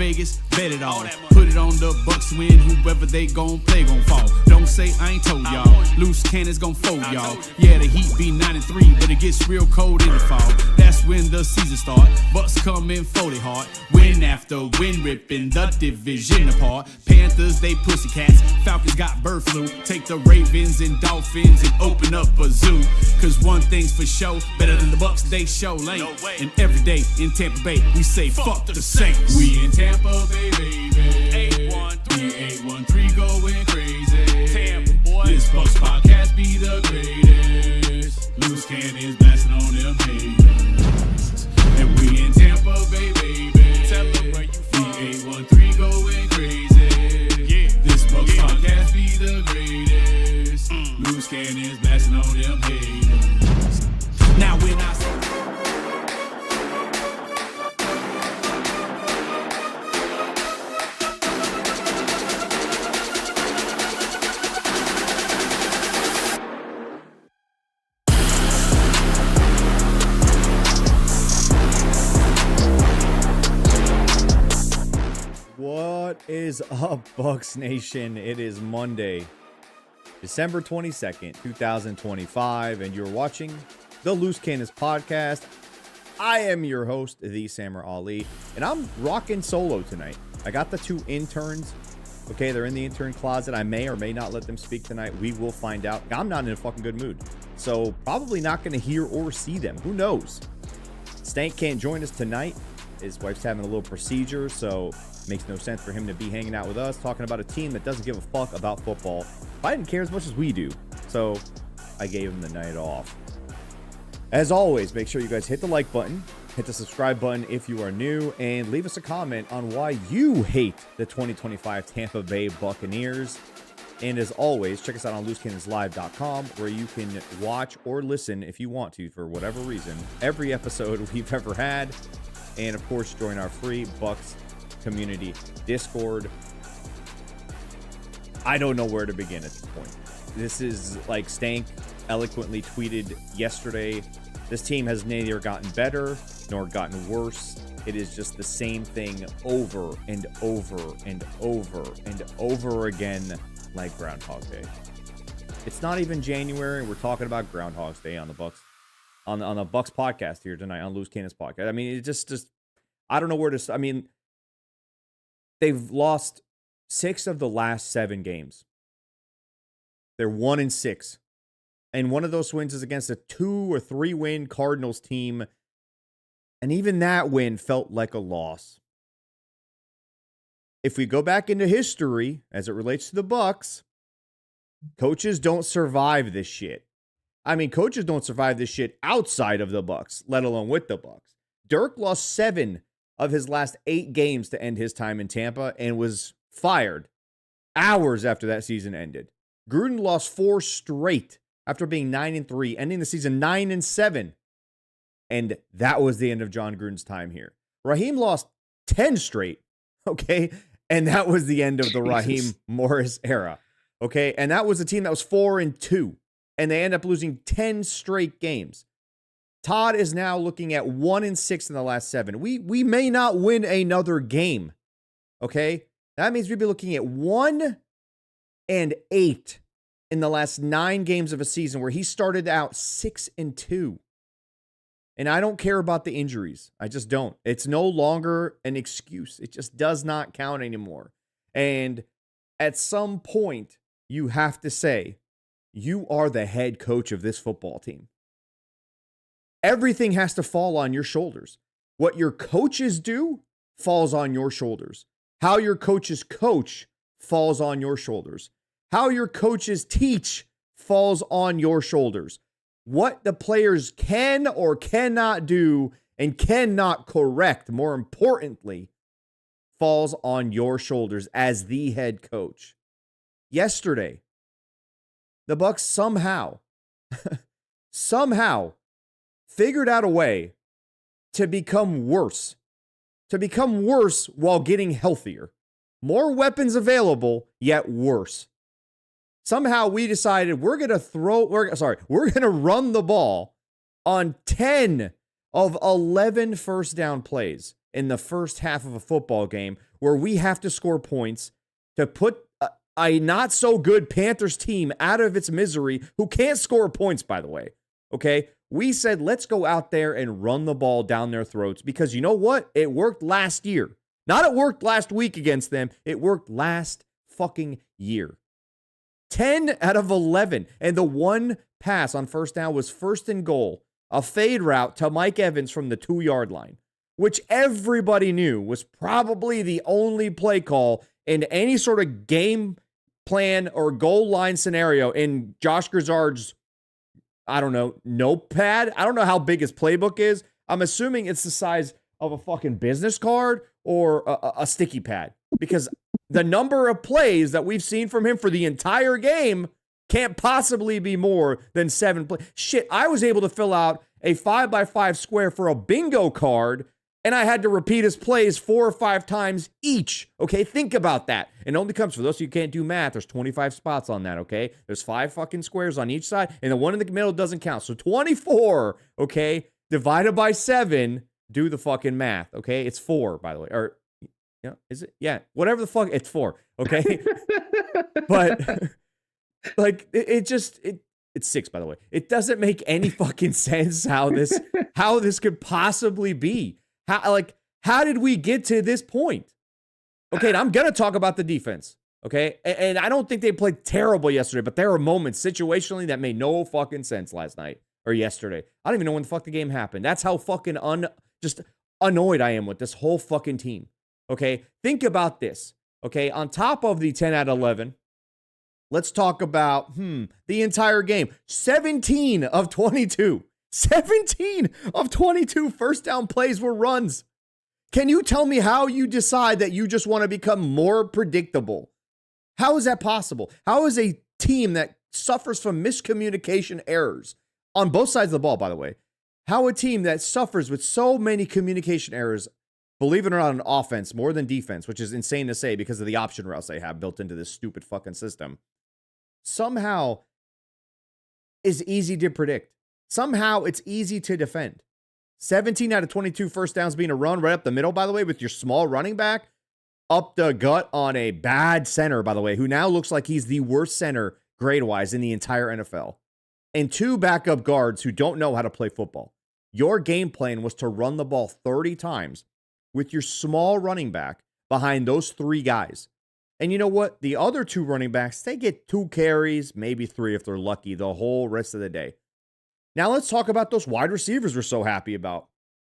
Vegas, bet it all. Put it on the Bucs win, whoever they gon' play gon' fall. Don't say I ain't told y'all. Loose cannons gon' fold y'all. Yeah, the Heat be 9-3, but it gets real cold in the fall. That's when the season start. Bucs come in 40 hard. Win after win, ripping the division apart. Panthers, they pussycats. Falcons got bird flu. Take the Ravens and Dolphins and open up a zoo. Cause one thing's for sure, better than the Bucs, they show lane. And every day in Tampa Bay, we say fuck the Saints. We in Tampa Bay, baby. 813 going crazy. Tampa, boy. This Bucs podcast be the greatest. Loose cannons blasting on them haters. And we in Tampa Bay, baby. Tell them where you from. 813 going crazy. Yeah. This Bucs podcast be the greatest. Loose cannons blasting on them haters. Now when I say What is up, Bucs Nation? It is Monday, December 22nd, 2025, and you're watching the Loose Cannons Podcast. I am your host, the Samurai Ali, and I'm rocking solo tonight. I got the two interns. Okay, they're in the intern closet. I may or may not let them speak tonight. We will find out. I'm not in a fucking good mood, so probably not going to hear or see them. Who knows? Stank can't join us tonight. His wife's having a little procedure, so makes no sense for him to be hanging out with us, talking about a team that doesn't give a fuck about football. Biden cares as much as we do, so I gave him the night off. As always, make sure you guys hit the like button, hit the subscribe button if you are new, and leave us a comment on why you hate the 2025 Tampa Bay Buccaneers. And as always, check us out on loosecannonslive.com, where you can watch or listen, if you want to, for whatever reason, every episode we've ever had. And of course, join our free Bucs community Discord. I don't know where to begin at this point. This is like Stank eloquently tweeted yesterday. This team has neither gotten better nor gotten worse. It is just the same thing over and over and over and over again, like Groundhog Day. It's not even January. We're talking about Groundhog's Day on the Bucs. On the Bucs podcast here tonight on Loose Cannons podcast. I mean, it just I don't know where to. I mean, they've lost 6 of the last 7 games. They're 1-6, and one of those wins is against a 2 or 3 win Cardinals team, and even that win felt like a loss. If we go back into history as it relates to the Bucs, coaches don't survive this shit. I mean, coaches don't survive this shit outside of the Bucs, let alone with the Bucs. Dirk lost 7 of his last 8 games to end his time in Tampa and was fired hours after that season ended. Gruden lost 4 straight after being 9-3, ending the season 9-7. And that was the end of John Gruden's time here. Raheem lost 10 straight, okay? And that was the end of the Raheem Morris era, okay? And that was a team that was 4-2. And they end up losing 10 straight games. Todd is now looking at 1-6 in the last 7. We may not win another game. Okay? That means we'd be looking at 1-8 in the last 9 games of a season, where he started out 6-2. And I don't care about the injuries. I just don't. It's no longer an excuse. It just does not count anymore. And at some point, you have to say, you are the head coach of this football team. Everything has to fall on your shoulders. What your coaches do falls on your shoulders. How your coaches coach falls on your shoulders. How your coaches teach falls on your shoulders. What the players can or cannot do and cannot correct, more importantly, falls on your shoulders as the head coach. Yesterday, the Bucs somehow figured out a way to become worse. To become worse while getting healthier. More weapons available, yet worse. Somehow we decided we're going to run the ball on 10 of 11 first down plays. in the first half of a football game where we have to score points to put a not so good Panthers team out of its misery, who can't score points, by the way. Okay? We said, let's go out there and run the ball down their throats because you know what? It worked last year. Not it worked last week against them. It worked last fucking year. 10 out of 11. And the one pass on first down was first and goal. A fade route to Mike Evans from the 2-yard line, which everybody knew was probably the only play call in any sort of game plan or goal line scenario in Josh Grizzard's, I don't know, notepad. I don't know how big his playbook is. I'm assuming it's the size of a fucking business card or a sticky pad, because the number of plays that we've seen from him for the entire game can't possibly be more than 7 plays. Shit, I was able to fill out a 5x5 square for a bingo card, and I had to repeat his plays 4 or 5 times each. Okay, think about that. And it only comes, for those of you who can't do math, there's 25 spots on that, okay? There's 5 fucking squares on each side, and the one in the middle doesn't count. So 24, okay, divided by 7, do the fucking math, okay? It's 4, by the way. Or, yeah, is it? Yeah, whatever the fuck, it's 4, okay? But, like, it's 6, by the way. It doesn't make any fucking sense how this could possibly be. How did we get to this point? Okay, and I'm going to talk about the defense, okay? And I don't think they played terrible yesterday, but there were moments situationally that made no fucking sense last night or yesterday. I don't even know when the fuck the game happened. That's how fucking just annoyed I am with this whole fucking team, okay? Think about this, okay? On top of the 10 out of 11, let's talk about, the entire game. 17 of 22. 17 of 22 first down plays were runs. Can you tell me how you decide that you just want to become more predictable? How is that possible? How is a team that suffers from miscommunication errors on both sides of the ball, by the way, how a team that suffers with so many communication errors, believe it or not, on offense more than defense, which is insane to say because of the option routes they have built into this stupid fucking system, somehow is easy to predict. Somehow it's easy to defend. 17 out of 22 first downs being a run right up the middle, by the way, with your small running back up the gut on a bad center, by the way, who now looks like he's the worst center grade-wise in the entire NFL. And 2 backup guards who don't know how to play football. Your game plan was to run the ball 30 times with your small running back behind those 3 guys. And you know what? The other 2 running backs, they get 2 carries, maybe 3 if they're lucky, the whole rest of the day. Now let's talk about those wide receivers we're so happy about.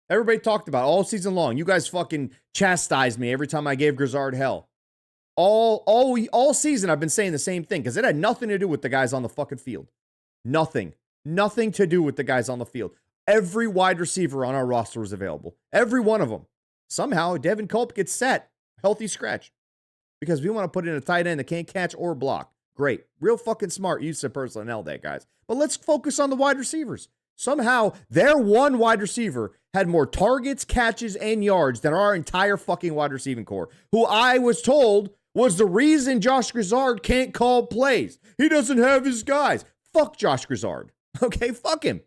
Everybody talked about all season long. You guys fucking chastised me every time I gave Grizzard hell. All season I've been saying the same thing because it had nothing to do with the guys on the fucking field. Nothing. Nothing to do with the guys on the field. Every wide receiver on our roster was available. Every one of them. Somehow Devin Culp gets set. Healthy scratch. Because we want to put in a tight end that can't catch or block. Great. Real fucking smart use of personnel there, guys. But let's focus on the wide receivers. Somehow, their one wide receiver had more targets, catches, and yards than our entire fucking wide receiving core, who I was told was the reason Josh Grizzard can't call plays. He doesn't have his guys. Fuck Josh Grizzard. Okay, fuck him.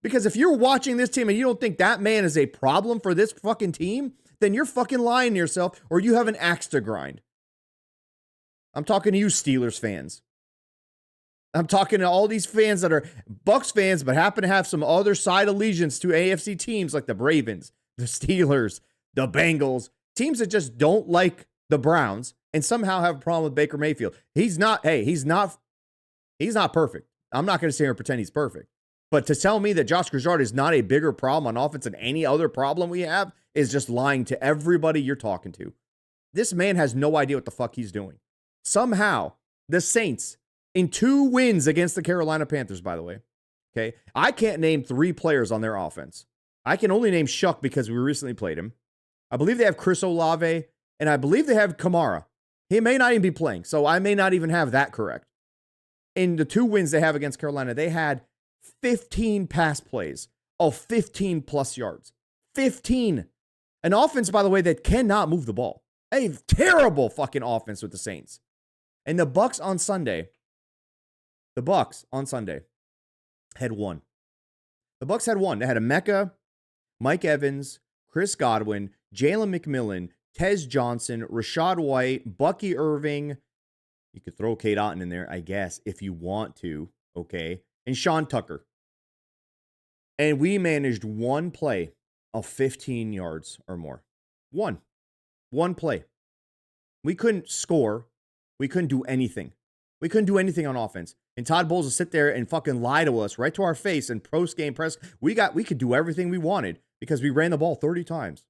Because if you're watching this team and you don't think that man is a problem for this fucking team, then you're fucking lying to yourself or you have an axe to grind. I'm talking to you Steelers fans. I'm talking to all these fans that are Bucs fans but happen to have some other side allegiance to AFC teams like the Ravens, the Steelers, the Bengals, teams that just don't like the Browns and somehow have a problem with Baker Mayfield. He's not perfect. I'm not going to sit here and pretend he's perfect. But to tell me that Josh Grizzard is not a bigger problem on offense than any other problem we have is just lying to everybody you're talking to. This man has no idea what the fuck he's doing. Somehow, the Saints, in 2 wins against the Carolina Panthers, by the way, okay, I can't name 3 players on their offense. I can only name Shuck because we recently played him. I believe they have Chris Olave, and I believe they have Kamara. He may not even be playing, so I may not even have that correct. In the 2 wins they have against Carolina, they had 15 pass plays of 15 plus yards. 15. An offense, by the way, that cannot move the ball. A terrible fucking offense with the Saints. And the Bucs on Sunday had won. The Bucs had won. They had Emeka, Mike Evans, Chris Godwin, Jalen McMillan, Tez Johnson, Rashad White, Bucky Irving. You could throw Kate Otten in there, I guess, if you want to, okay? And Sean Tucker. And we managed one play of 15 yards or more. One play. We couldn't score. We couldn't do anything. We couldn't do anything on offense. And Todd Bowles will sit there and fucking lie to us right to our face and post-game press. We could do everything we wanted because we ran the ball 30 times.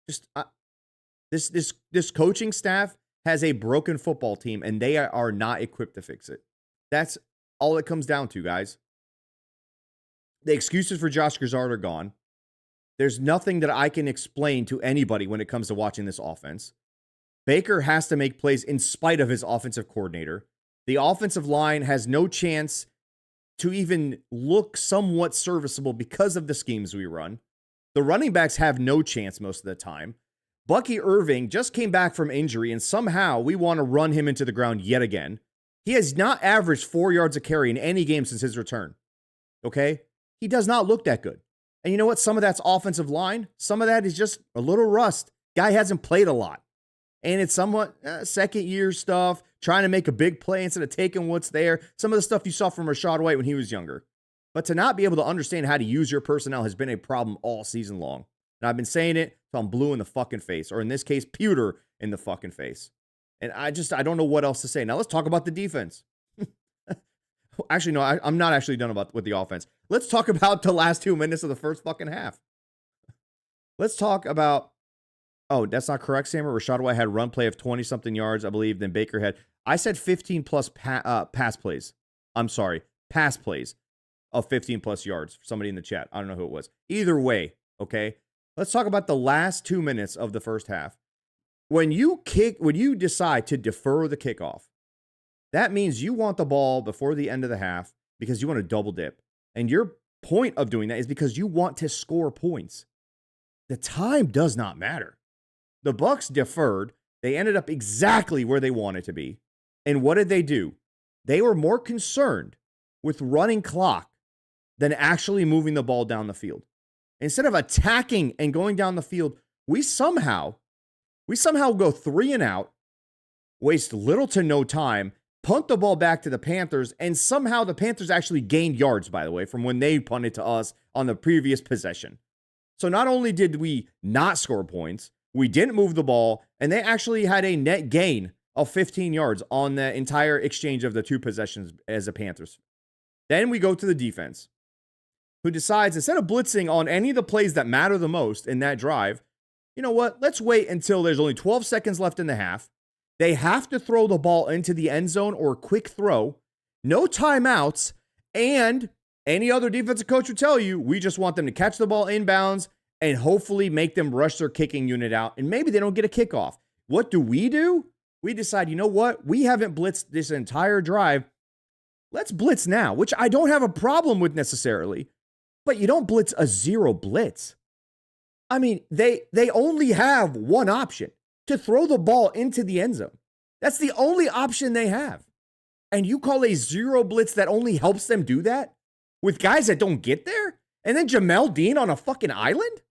Just this coaching staff has a broken football team, and they are not equipped to fix it. That's all it comes down to, guys. The excuses for Josh Grizzard are gone. There's nothing that I can explain to anybody when it comes to watching this offense. Baker has to make plays in spite of his offensive coordinator. The offensive line has no chance to even look somewhat serviceable because of the schemes we run. The running backs have no chance most of the time. Bucky Irving just came back from injury, and somehow we want to run him into the ground yet again. He has not averaged 4 yards a carry in any game since his return. Okay? He does not look that good. And you know what? Some of that's offensive line. Some of that is just a little rust. Guy hasn't played a lot. And it's somewhat second-year stuff, trying to make a big play instead of taking what's there. Some of the stuff you saw from Rashad White when he was younger. But to not be able to understand how to use your personnel has been a problem all season long. And I've been saying it till I'm blue in the fucking face. Or in this case, pewter in the fucking face. And I don't know what else to say. Now let's talk about the defense. Actually, no, I'm not actually done with the offense. Let's talk about the last 2 minutes of the first fucking half. Let's talk about... Oh, that's not correct, Sammer. Rashad White had run play of 20-something yards, I believe. Then Baker had... I said 15-plus pass plays. I'm sorry. Pass plays of 15-plus yards for somebody in the chat. I don't know who it was. Either way, okay? Let's talk about the last 2 minutes of the first half. When you decide to defer the kickoff, that means you want the ball before the end of the half because you want to double dip. And your point of doing that is because you want to score points. The time does not matter. The Bucs deferred. They ended up exactly where they wanted to be. And what did they do? They were more concerned with running clock than actually moving the ball down the field. Instead of attacking and going down the field, we somehow go 3 and out, waste little to no time, punt the ball back to the Panthers, and somehow the Panthers actually gained yards, by the way, from when they punted to us on the previous possession. So not only did we not score points, we didn't move the ball, and they actually had a net gain of 15 yards on the entire exchange of the two possessions as the Panthers. Then we go to the defense, who decides, instead of blitzing on any of the plays that matter the most in that drive, you know what? Let's wait until there's only 12 seconds left in the half. They have to throw the ball into the end zone or quick throw, no timeouts, and any other defensive coach would tell you, we just want them to catch the ball inbounds and hopefully make them rush their kicking unit out, and maybe they don't get a kickoff. What do? We decide, you know what? We haven't blitzed this entire drive. Let's blitz now, which I don't have a problem with necessarily, but you don't blitz a zero blitz. I mean, they only have one option, to throw the ball into the end zone. That's the only option they have. And you call a zero blitz that only helps them do that? With guys that don't get there? And then Jamel Dean on a fucking island?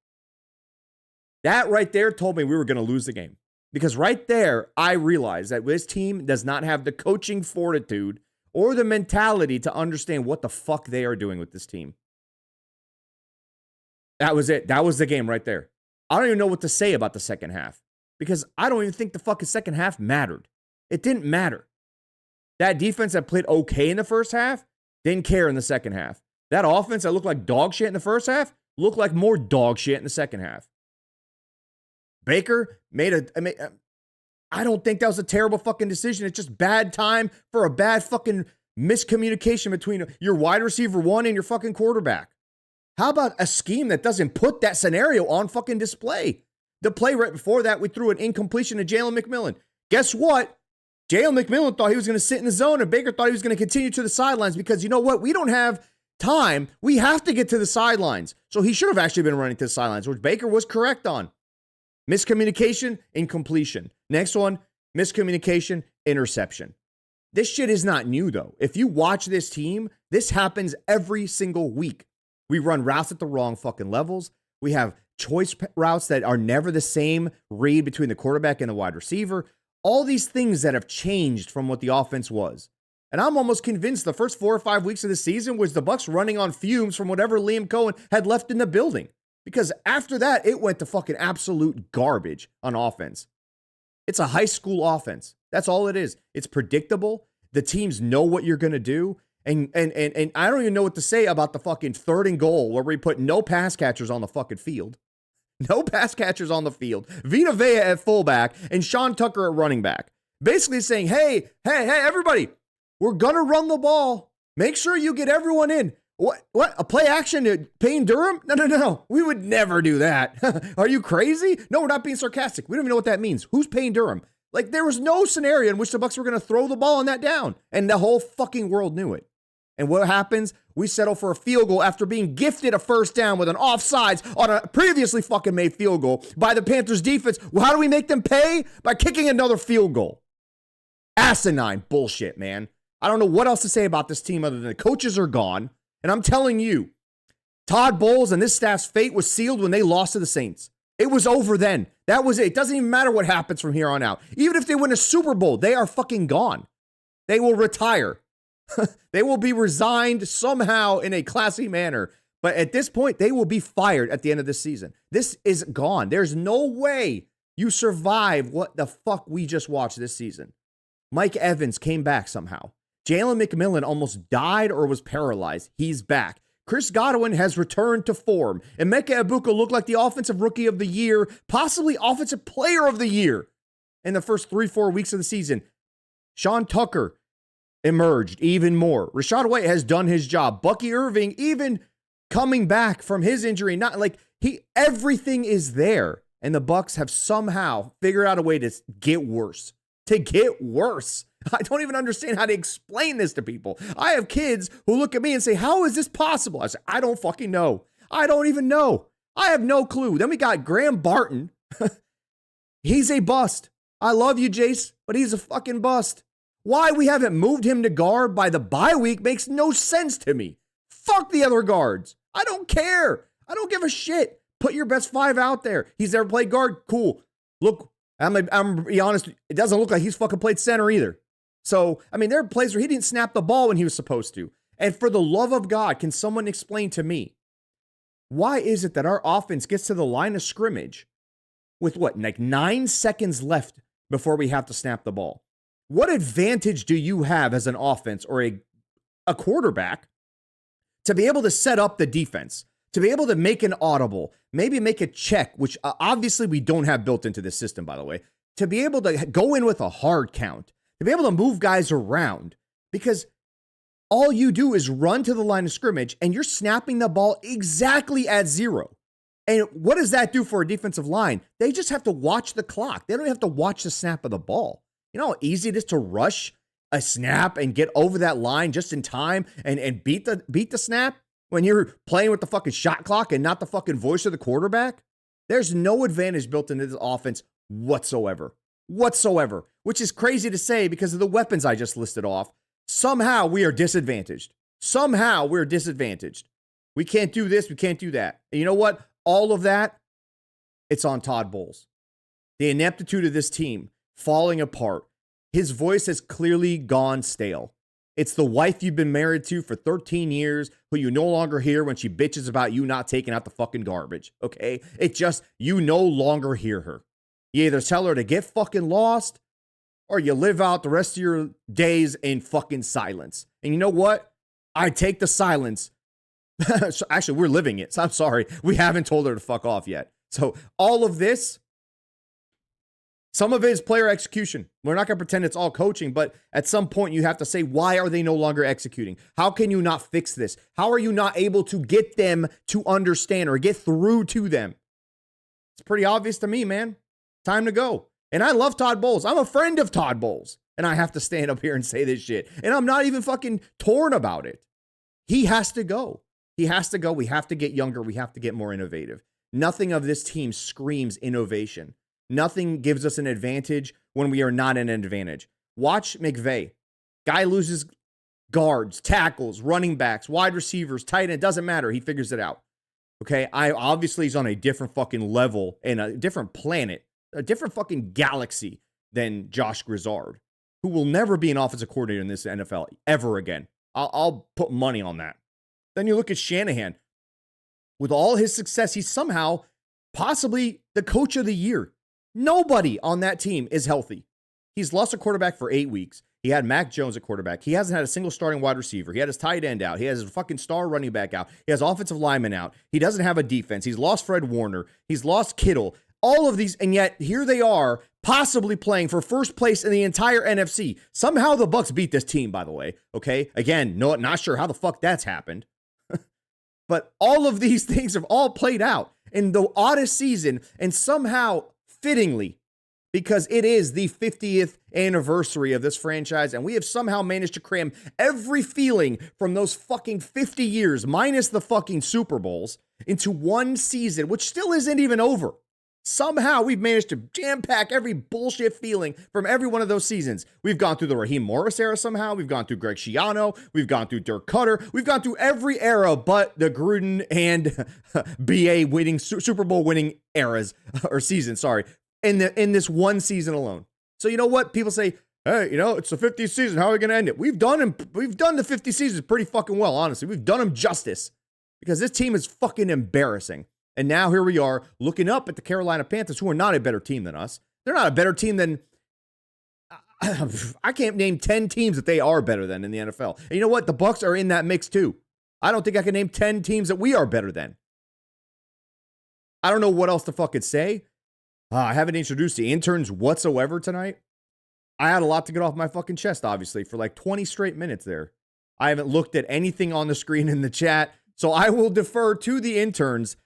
That right there told me we were going to lose the game. Because right there, I realized that this team does not have the coaching fortitude or the mentality to understand what the fuck they are doing with this team. That was it. That was the game right there. I don't even know what to say about the second half. Because I don't even think the fucking second half mattered. It didn't matter. That defense that played okay in the first half didn't care in the second half. That offense that looked like dog shit in the first half looked like more dog shit in the second half. Baker I don't think that was a terrible fucking decision. It's just bad time for a bad fucking miscommunication between your wide receiver one and your fucking quarterback. How about a scheme that doesn't put that scenario on fucking display? The play right before that, we threw an incompletion to Jalen McMillan. Guess what? Jalen McMillan thought he was going to sit in the zone, and Baker thought he was going to continue to the sidelines because, you know what? We don't have time. We have to get to the sidelines. So he should have actually been running to the sidelines, which Baker was correct on. Miscommunication, incompletion. Next one, miscommunication, interception. This shit is not new, though. If you watch this team, this happens every single week. We run routes at the wrong fucking levels. We have choice routes that are never the same read between the quarterback and the wide receiver. All these things that have changed from what the offense was. And I'm almost convinced the first 4 or 5 weeks of the season was the Bucs running on fumes from whatever Liam Cohen had left in the building. Because after that, it went to fucking absolute garbage on offense. It's a high school offense. That's all it is. It's predictable. The teams know what you're going to do. And I don't even know what to say about the fucking 3rd and goal where we put no pass catchers on the fucking field. No pass catchers on the field. Vita Vea at fullback and Sean Tucker at running back. Basically saying, hey, everybody, we're going to run the ball. Make sure you get everyone in. What? A play action to Payne Durham? No. We would never do that. Are you crazy? No, we're not being sarcastic. We don't even know what that means. Who's Payne Durham? Like, there was no scenario in which the Bucs were going to throw the ball on that down. And the whole fucking world knew it. And what happens? We settle for a field goal after being gifted a first down with an offsides on a previously fucking made field goal by the Panthers defense. Well, how do we make them pay? By kicking another field goal. Asinine bullshit, man. I don't know what else to say about this team other than the coaches are gone. And I'm telling you, Todd Bowles and this staff's fate was sealed when they lost to the Saints. It was over then. That was it. It doesn't even matter what happens from here on out. Even if they win a Super Bowl, they are fucking gone. They will retire. They will be resigned somehow in a classy manner. But at this point, they will be fired at the end of this season. This is gone. There's no way you survive what the fuck we just watched this season. Mike Evans came back somehow. Jalen McMillan almost died or was paralyzed. He's back. Chris Godwin has returned to form. Emeka Egbuka looked like the offensive rookie of the year, possibly offensive player of the year in the first 3-4 weeks of the season. Sean Tucker emerged even more. Rachaad White has done his job. Bucky Irving even coming back from his injury. Not like everything is there. And the Bucs have somehow figured out a way to get worse. I don't even understand how to explain this to people. I have kids who look at me and say, how is this possible? I say, I don't fucking know. I don't even know. I have no clue. Then we got Graham Barton. He's a bust. I love you, Jace, but he's a fucking bust. Why we haven't moved him to guard by the bye week makes no sense to me. Fuck the other guards. I don't care. I don't give a shit. Put your best 5 out there. He's never played guard. Cool. Look, I'm gonna be honest. It doesn't look like he's fucking played center either. So, I mean, there are plays where he didn't snap the ball when he was supposed to. And for the love of God, can someone explain to me, why is it that our offense gets to the line of scrimmage with like 9 seconds left before we have to snap the ball? What advantage do you have as an offense or a quarterback to be able to set up the defense, to be able to make an audible, maybe make a check, which obviously we don't have built into this system, by the way, to be able to go in with a hard count, to be able to move guys around, because all you do is run to the line of scrimmage and you're snapping the ball exactly at 0. And what does that do for a defensive line? They just have to watch the clock. They don't have to watch the snap of the ball. You know how easy it is to rush a snap and get over that line just in time and beat the snap when you're playing with the fucking shot clock and not the fucking voice of the quarterback? There's no advantage built into this offense whatsoever, which is crazy to say because of the weapons I just listed off. Somehow we are disadvantaged. We can't do this. We can't do that. And you know what? All of that, it's on Todd Bowles. The ineptitude of this team falling apart. His voice has clearly gone stale. It's the wife you've been married to for 13 years who you no longer hear when she bitches about you not taking out the fucking garbage, okay? It just, you no longer hear her. You either tell her to get fucking lost or you live out the rest of your days in fucking silence. And you know what? I take the silence. Actually, we're living it. So I'm sorry. We haven't told her to fuck off yet. So all of this, some of it is player execution. We're not going to pretend it's all coaching, but at some point you have to say, why are they no longer executing? How can you not fix this? How are you not able to get them to understand or get through to them? It's pretty obvious to me, man. Time to go. And I love Todd Bowles. I'm a friend of Todd Bowles. And I have to stand up here and say this shit. And I'm not even fucking torn about it. He has to go. We have to get younger. We have to get more innovative. Nothing of this team screams innovation. Nothing gives us an advantage when we are not an advantage. Watch McVay. Guy loses guards, tackles, running backs, wide receivers, tight end. Doesn't matter. He figures it out. Okay, I obviously he's on a different fucking level and a different planet, a different fucking galaxy than Josh Grizzard, who will never be an offensive coordinator in this NFL ever again. I'll put money on that. Then you look at Shanahan. With all his success, he's somehow possibly the coach of the year. Nobody on that team is healthy. He's lost a quarterback for 8 weeks. He had Mac Jones at quarterback. He hasn't had a single starting wide receiver. He had his tight end out. He has his fucking star running back out. He has offensive linemen out. He doesn't have a defense. He's lost Fred Warner. He's lost Kittle. All of these, and yet here they are, possibly playing for first place in the entire NFC. Somehow the Bucs beat this team, by the way. Okay, again, not sure how the fuck that's happened. But all of these things have all played out in the oddest season, and somehow, fittingly, because it is the 50th anniversary of this franchise, and we have somehow managed to cram every feeling from those fucking 50 years, minus the fucking Super Bowls, into one season, which still isn't even over. Somehow we've managed to jam-pack every bullshit feeling from every one of those seasons. We've gone through the Raheem Morris era somehow. We've gone through Greg Schiano. We've gone through Dirk Cutter. We've gone through every era but the Gruden and BA winning, Super Bowl winning eras, or season, sorry, in this one season alone. So you know what? People say, hey, it's the 50th season. How are we going to end it? We've done the 50 seasons pretty fucking well, honestly. We've done them justice because this team is fucking embarrassing. And now here we are looking up at the Carolina Panthers, who are not a better team than us. They're not a better team than, I can't name 10 teams that they are better than in the NFL. And you know what? The Bucs are in that mix too. I don't think I can name 10 teams that we are better than. I don't know what else to fucking say. I haven't introduced the interns whatsoever tonight. I had a lot to get off my fucking chest, obviously, for like 20 straight minutes there. I haven't looked at anything on the screen in the chat, so I will defer to the interns.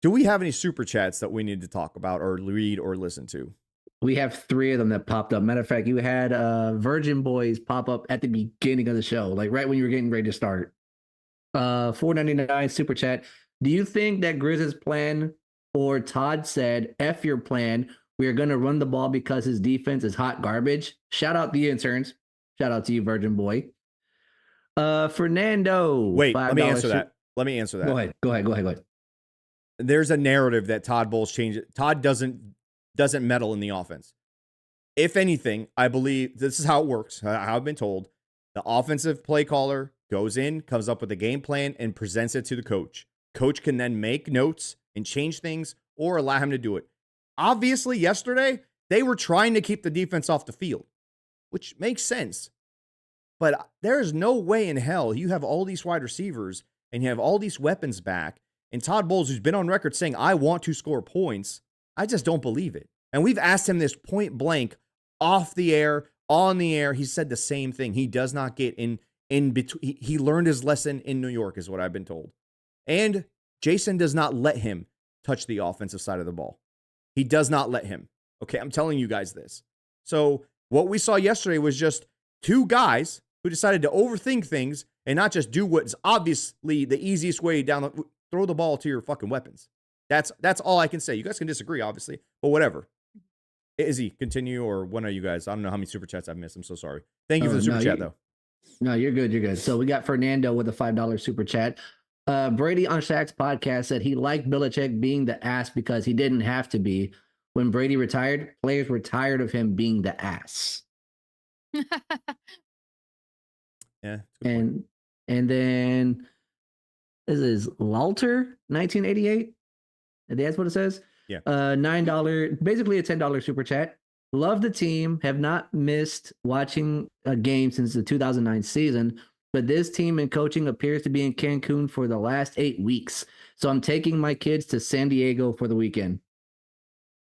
Do we have any super chats that we need to talk about or read or listen to? We have 3 of them that popped up. Matter of fact, you had Virgin Boys pop up at the beginning of the show, like right when you were getting ready to start. $4.99 super chat. Do you think that Grizz's plan, or Todd said, F your plan, we are going to run the ball because his defense is hot garbage? Shout out the interns. Shout out to you, Virgin Boy. Fernando. Wait, let me answer that. Go ahead. There's a narrative that Todd Bowles changed. Todd doesn't meddle in the offense. If anything, I believe this is how it works, how I've been told. The offensive play caller goes in, comes up with a game plan, and presents it to the coach. Coach can then make notes and change things or allow him to do it. Obviously, yesterday, they were trying to keep the defense off the field, which makes sense. But there is no way in hell you have all these wide receivers and you have all these weapons back. And Todd Bowles, who's been on record saying, I want to score points, I just don't believe it. And we've asked him this point blank, off the air, on the air. He said the same thing. He does not get in between. He learned his lesson in New York, is what I've been told. And Jason does not let him touch the offensive side of the ball. He does not let him. Okay, I'm telling you guys this. So what we saw yesterday was just 2 guys who decided to overthink things and not just do what's obviously the easiest way down the... Throw the ball to your fucking weapons. That's all I can say. You guys can disagree, obviously, but whatever. Izzy, continue, or one of you guys. I don't know how many super chats I've missed. I'm so sorry. Thank you for the super chat, though. No, you're good. You're good. So we got Fernando with a $5 super chat. Brady on Shaq's podcast said he liked Belichick being the ass because he didn't have to be. When Brady retired, players were tired of him being the ass. Yeah. And then... This is Lalter, 1988. That's what it says. Yeah. $9, basically a $10 super chat. Love the team. Have not missed watching a game since the 2009 season, but this team and coaching appears to be in Cancun for the last 8 weeks. So I'm taking my kids to San Diego for the weekend.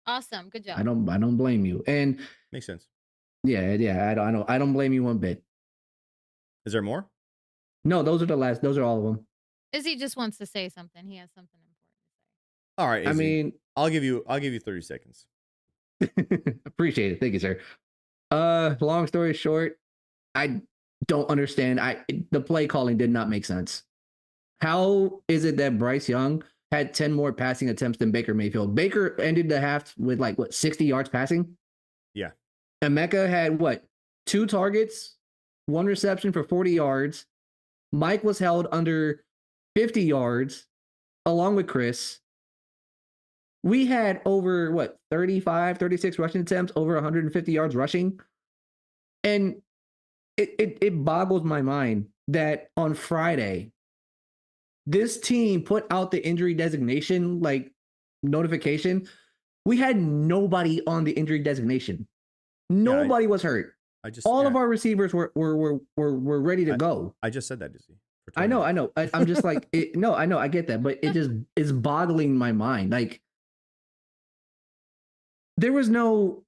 Awesome. Good job. I don't blame you. And makes sense. Yeah. I don't blame you one bit. Is there more? No, those are all of them. Izzy just wants to say something. He has something important to say. All right, Izzy. I mean, I'll give you 30 seconds. Appreciate it. Thank you, sir. Long story short, I don't understand. The play calling did not make sense. How is it that Bryce Young had 10 more passing attempts than Baker Mayfield? Baker ended the half with 60 yards passing? Yeah. And Mecca had 2 targets, 1 reception for 40 yards. Mike was held under 50 yards. along with Chris, we had over 35, 36 rushing attempts, over 150 yards rushing. And it boggles my mind that on Friday, this team put out the injury designation notification. We had nobody on the injury designation. Nobody was hurt. All of our receivers were ready to go. I just said that, Dizzy. I know. I'm just like, no, I know. I get that. But it just is boggling my mind. Like, there was no.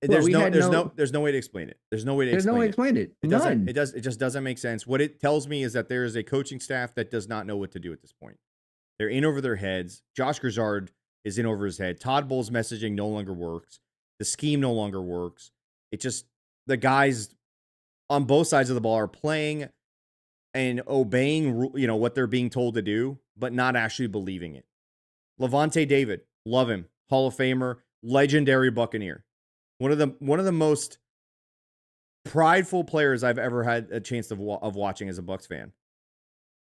There's no way to explain it. There's no way to explain it. None. It just doesn't make sense. What it tells me is that there is a coaching staff that does not know what to do at this point. They're in over their heads. Josh Grisard is in over his head. Todd Bowles' messaging no longer works. The scheme no longer works. It just, the guys on both sides of the ball are playing and obeying, what they're being told to do, but not actually believing it. Levante David, love him. Hall of Famer, legendary Buccaneer. One of the most prideful players I've ever had a chance of watching as a Bucs fan.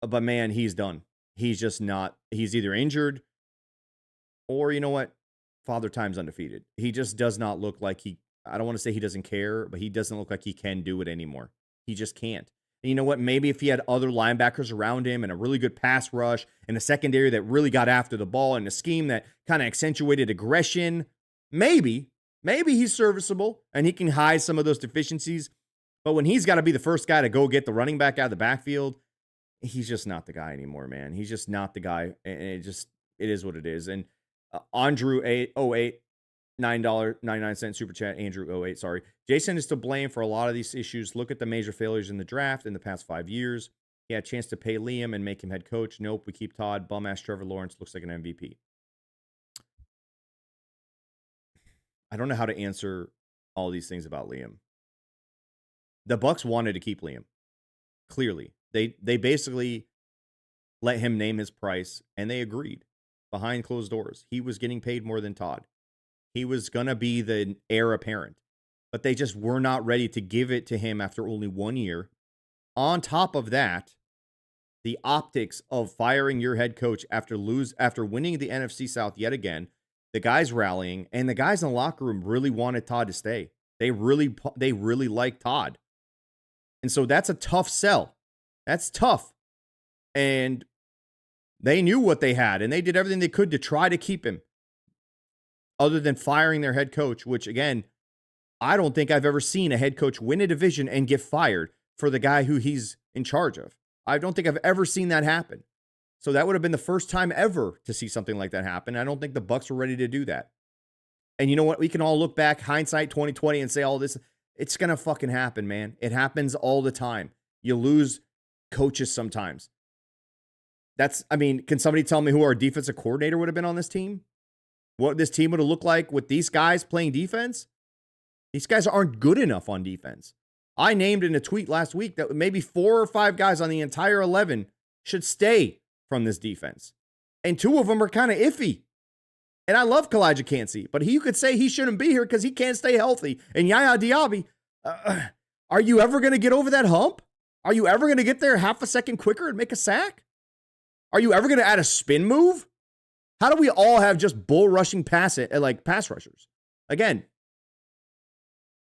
But man, he's done. He's just not. He's either injured or, you know what? Father Time's undefeated. He just does not look like I don't want to say he doesn't care, but he doesn't look like he can do it anymore. He just can't. And you know what? Maybe if he had other linebackers around him and a really good pass rush and a secondary that really got after the ball and a scheme that kind of accentuated aggression, maybe he's serviceable and he can hide some of those deficiencies. But when he's got to be the first guy to go get the running back out of the backfield, he's just not the guy anymore, man. He's just not the guy. And it is what it is. And Andrew 808, $9.99 super chat. Andrew 08, sorry. Jason is to blame for a lot of these issues. Look at the major failures in the draft in the past 5 years. He had a chance to pay Liam and make him head coach. Nope, we keep Todd. Bum-ass Trevor Lawrence looks like an MVP. I don't know how to answer all these things about Liam. The Bucs wanted to keep Liam. Clearly. They basically let him name his price, and they agreed behind closed doors. He was getting paid more than Todd. He was going to be the heir apparent. But they just were not ready to give it to him after only 1 year. On top of that, the optics of firing your head coach after winning the NFC South yet again, the guys rallying, and the guys in the locker room really wanted Todd to stay. They really liked Todd. And so that's a tough sell. That's tough. And they knew what they had, and they did everything they could to try to keep him. Other than firing their head coach, which, again, I don't think I've ever seen a head coach win a division and get fired for the guy who he's in charge of. I don't think I've ever seen that happen. So that would have been the first time ever to see something like that happen. I don't think the Bucs were ready to do that. And you know what? We can all look back, hindsight 2020, and say all this. It's going to fucking happen, man. It happens all the time. You lose coaches sometimes. Can somebody tell me who our defensive coordinator would have been on this team? What this team would have looked like with these guys playing defense? These guys aren't good enough on defense. I named in a tweet last week that maybe 4 or 5 guys on the entire 11 should stay from this defense. And 2 of them are kind of iffy. And I love Kalijah Cansey, but you could say he shouldn't be here because he can't stay healthy. And Yaya Diaby, are you ever going to get over that hump? Are you ever going to get there half a second quicker and make a sack? Are you ever going to add a spin move? How do we all have just bull rushing pass rushers? Again,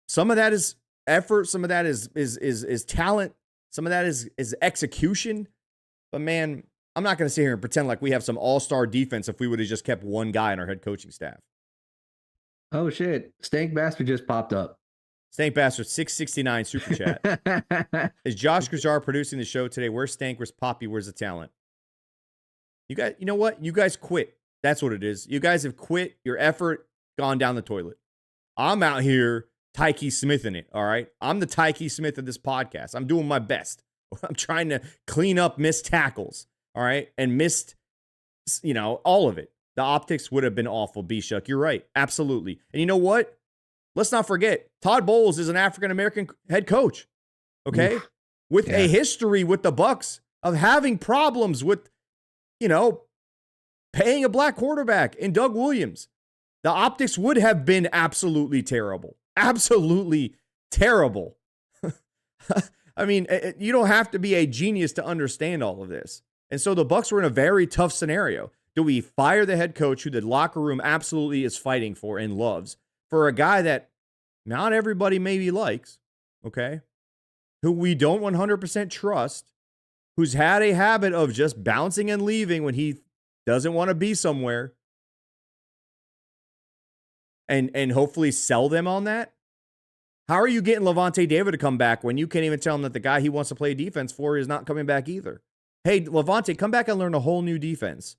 some of that is effort, some of that is talent, some of that is execution. But man, I'm not going to sit here and pretend like we have some all-star defense if we would have just kept one guy in our head coaching staff. Oh shit! Stank Bastard just popped up. Stank Bastard 669 super chat. Is Josh Grisard producing the show today? Where's Stank? Where's Poppy? Where's the talent? You guys, you know what? You guys quit. That's what it is. You guys have quit. Your effort gone down the toilet. I'm out here Tyke Smith in it, all right? I'm the Tyke Smith of this podcast. I'm doing my best. I'm trying to clean up missed tackles, all right? And missed, all of it. The optics would have been awful, B-Shuck. You're right. Absolutely. And you know what? Let's not forget, Todd Bowles is an African-American head coach, okay? With a history with the Bucs of having problems with, paying a black quarterback in Doug Williams. The optics would have been absolutely terrible. Absolutely terrible. I mean, you don't have to be a genius to understand all of this. And so the Bucs were in a very tough scenario. Do we fire the head coach who the locker room absolutely is fighting for and loves for a guy that not everybody maybe likes, okay, who we don't 100% trust, who's had a habit of just bouncing and leaving when he doesn't want to be somewhere, and hopefully sell them on that? How are you getting Levante David to come back when you can't even tell him that the guy he wants to play defense for is not coming back either? Hey, Levante, come back and learn a whole new defense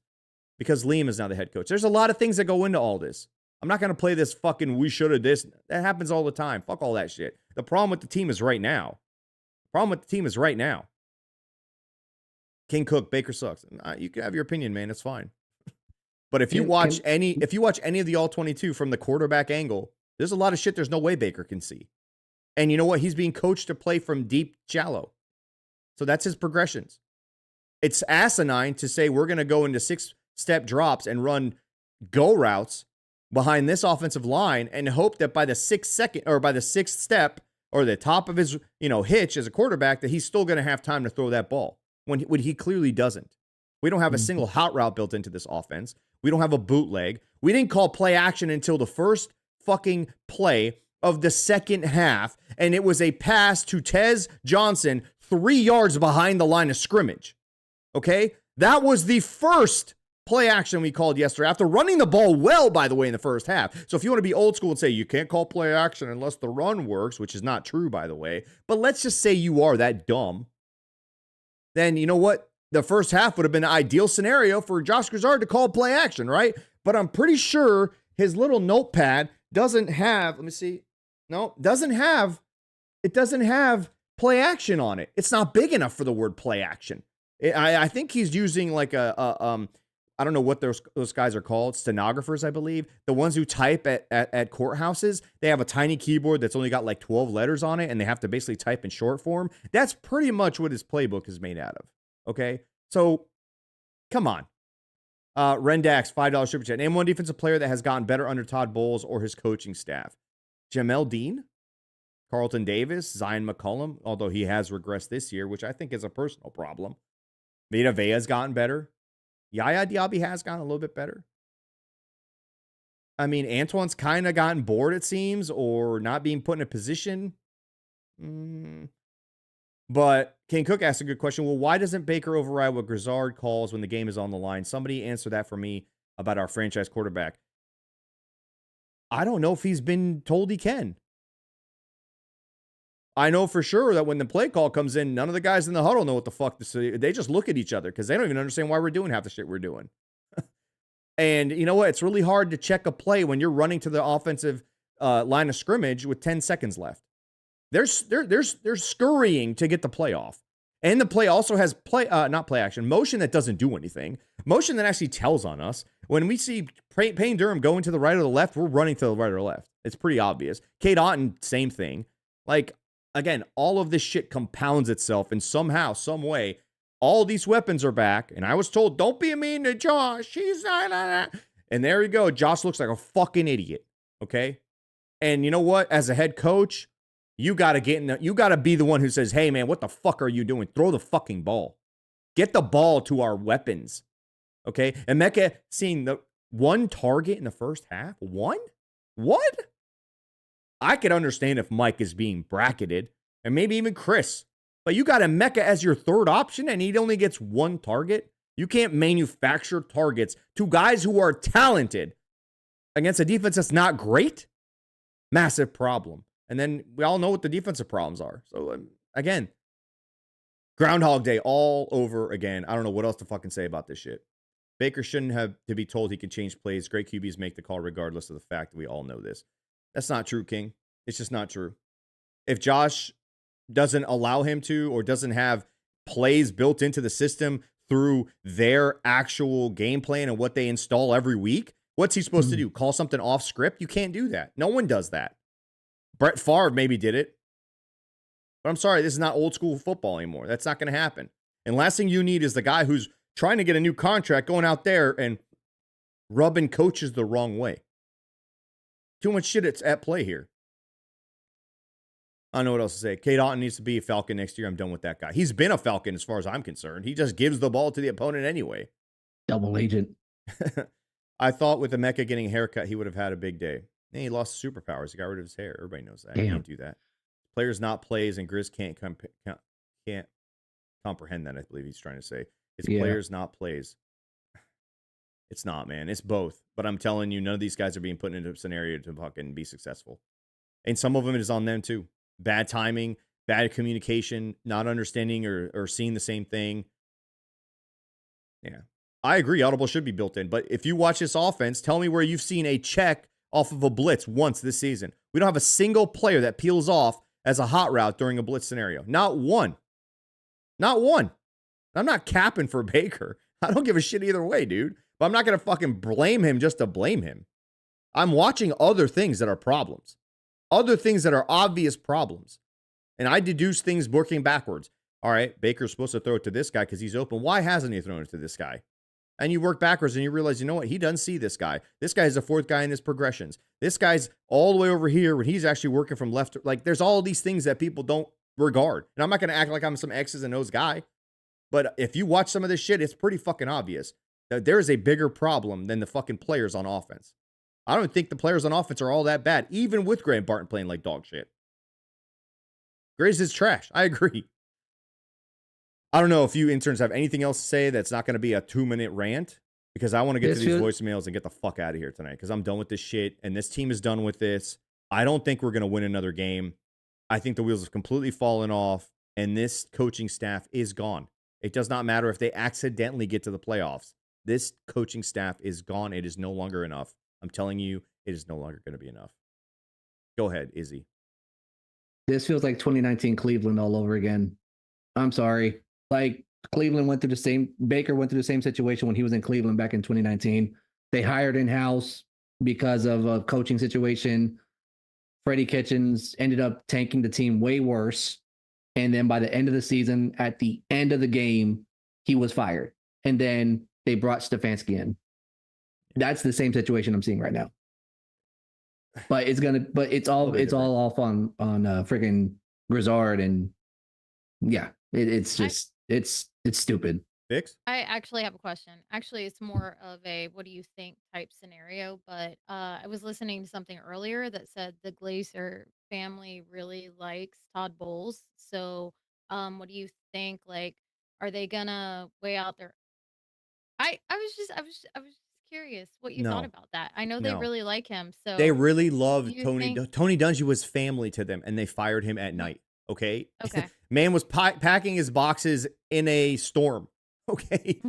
because Liam is now the head coach. There's a lot of things that go into all this. I'm not going to play this fucking we should have this. That happens all the time. Fuck all that shit. The problem with the team is right now. King Cook, Baker sucks. You can have your opinion, man. It's fine. But if you watch any of the all 22 from the quarterback angle, there's a lot of shit there's no way Baker can see. And you know what? He's being coached to play from deep shallow. So that's his progressions. It's asinine to say we're going to go into 6-step drops and run go routes behind this offensive line and hope that by the 6th step or the top of his, hitch as a quarterback that he's still going to have time to throw that ball when he clearly doesn't. We don't have a single hot route built into this offense. We don't have a bootleg. We didn't call play action until the first fucking play of the second half, and it was a pass to Tez Johnson 3 yards behind the line of scrimmage. Okay? That was the first play action we called yesterday after running the ball well, by the way, in the first half. So if you want to be old school and say you can't call play action unless the run works, which is not true, by the way, but let's just say you are that dumb, then you know what? The first half would have been an ideal scenario for Josh Grizzard to call play action, right? But I'm pretty sure his little notepad doesn't have, it doesn't have play action on it. It's not big enough for the word play action. I think he's using like I don't know what those guys are called, stenographers, I believe. The ones who type at courthouses, they have a tiny keyboard that's only got like 12 letters on it, and they have to basically type in short form. That's pretty much what his playbook is made out of. Okay, so come on. Rendax, $5 super chat. Name one defensive player that has gotten better under Todd Bowles or his coaching staff. Jamel Dean, Carlton Davis, Zion McCollum, although he has regressed this year, which I think is a personal problem. Vita Vea has gotten better. Yaya Diaby has gotten a little bit better. I mean, Antoine's kind of gotten bored, it seems, or not being put in a position. But King Cook asked a good question. Well, why doesn't Baker override what Grizzard calls when the game is on the line? Somebody answer that for me about our franchise quarterback. I don't know if he's been told he can. I know for sure that when the play call comes in, none of the guys in the huddle know what the fuck to say. They just look at each other because they don't even understand why we're doing half the shit we're doing. And you know what? It's really hard to check a play when you're running to the offensive line of scrimmage with 10 seconds left. They're scurrying to get the play off. And the play also has not play action, motion that doesn't do anything. Motion that actually tells on us. When we see Payne Durham going to the right or the left, we're running to the right or left. It's pretty obvious. Kate Otten, same thing. Like, again, all of this shit compounds itself, and somehow, some way, all these weapons are back. And I was told, don't be mean to Josh. He's not. And there you go. Josh looks like a fucking idiot. Okay. And you know what? As a head coach, you got to you got to be the one who says, hey, man, what the fuck are you doing? Throw the fucking ball. Get the ball to our weapons. Okay. And Mecca seeing the one target in the first half. One? What? I could understand if Mike is being bracketed and maybe even Chris, but you got Emeka as your third option and he only gets one target. You can't manufacture targets to guys who are talented against a defense that's not great. Massive problem. And then we all know what the defensive problems are. So again, Groundhog Day all over again. I don't know what else to fucking say about this shit. Baker shouldn't have to be told he can change plays. Great QBs make the call regardless of the fact that we all know this. That's not true, King. It's just not true. If Josh doesn't allow him to or doesn't have plays built into the system through their actual game plan and what they install every week, what's he supposed to do? Call something off script? You can't do that. No one does that. Brett Favre maybe did it. But I'm sorry, this is not old school football anymore. That's not going to happen. And last thing you need is the guy who's trying to get a new contract going out there and rubbing coaches the wrong way. Too much shit at play here. I don't know what else to say. Kate Otten needs to be a Falcon next year. I'm done with that guy. He's been a Falcon as far as I'm concerned. He just gives the ball to the opponent anyway. Double agent. I thought with Emeka getting a haircut, he would have had a big day. And he lost superpowers. He got rid of his hair. Everybody knows that. He can't do that. Players not plays, and Grizz can't comprehend that, I believe he's trying to say. It's players not plays. It's not, man. It's both. But I'm telling you, none of these guys are being put into a scenario to fucking be successful. And some of them is on them too. Bad timing, bad communication, not understanding or seeing the same thing. Yeah. I agree. Audible should be built in. But if you watch this offense, tell me where you've seen a check off of a blitz once this season. We don't have a single player that peels off as a hot route during a blitz scenario. Not one. Not one. I'm not capping for Baker. I don't give a shit either way, dude. But I'm not going to fucking blame him just to blame him. I'm watching other things that are problems. Other things that are obvious problems. And I deduce things working backwards. All right, Baker's supposed to throw it to this guy because he's open. Why hasn't he thrown it to this guy? And you work backwards and you realize, you know what? He doesn't see this guy. This guy's the fourth guy in his progressions. This guy's all the way over here when he's actually working from left. Like, there's all these things that people don't regard. And I'm not going to act like I'm some X's and O's guy. But if you watch some of this shit, it's pretty fucking obvious that there is a bigger problem than the fucking players on offense. I don't think the players on offense are all that bad, even with Graham Barton playing like dog shit. Grizz is trash. I agree. I don't know if you interns have anything else to say that's not going to be a 2-minute rant, because I want to get to these voicemails and get the fuck out of here tonight, because I'm done with this shit, and this team is done with this. I don't think we're going to win another game. I think the wheels have completely fallen off, and this coaching staff is gone. It does not matter if they accidentally get to the playoffs. This coaching staff is gone. It is no longer enough. I'm telling you, it is no longer going to be enough. Go ahead, Izzy. This feels like 2019 Cleveland all over again. I'm sorry. Like, Cleveland went through the same, Baker went through the same situation when he was in Cleveland back in 2019. They hired in-house because of a coaching situation. Freddie Kitchens ended up tanking the team way worse. And then by the end of the season, at the end of the game, he was fired. And then they brought Stefanski in. That's the same situation I'm seeing right now. But it's all off on freaking Grizzard, and yeah, it's stupid. Fix? I actually have a question. Actually, it's more of a what do you think type scenario, but I was listening to something earlier that said the Glazer family really likes Todd Bowles. So, what do you think? Like, are they gonna weigh out their? I was just curious what you thought about that. I know they really like him, so they really loved you Tony. think- Tony Dungy was family to them, and they fired him at night. Okay. Okay. Man was packing his boxes in a storm. Okay.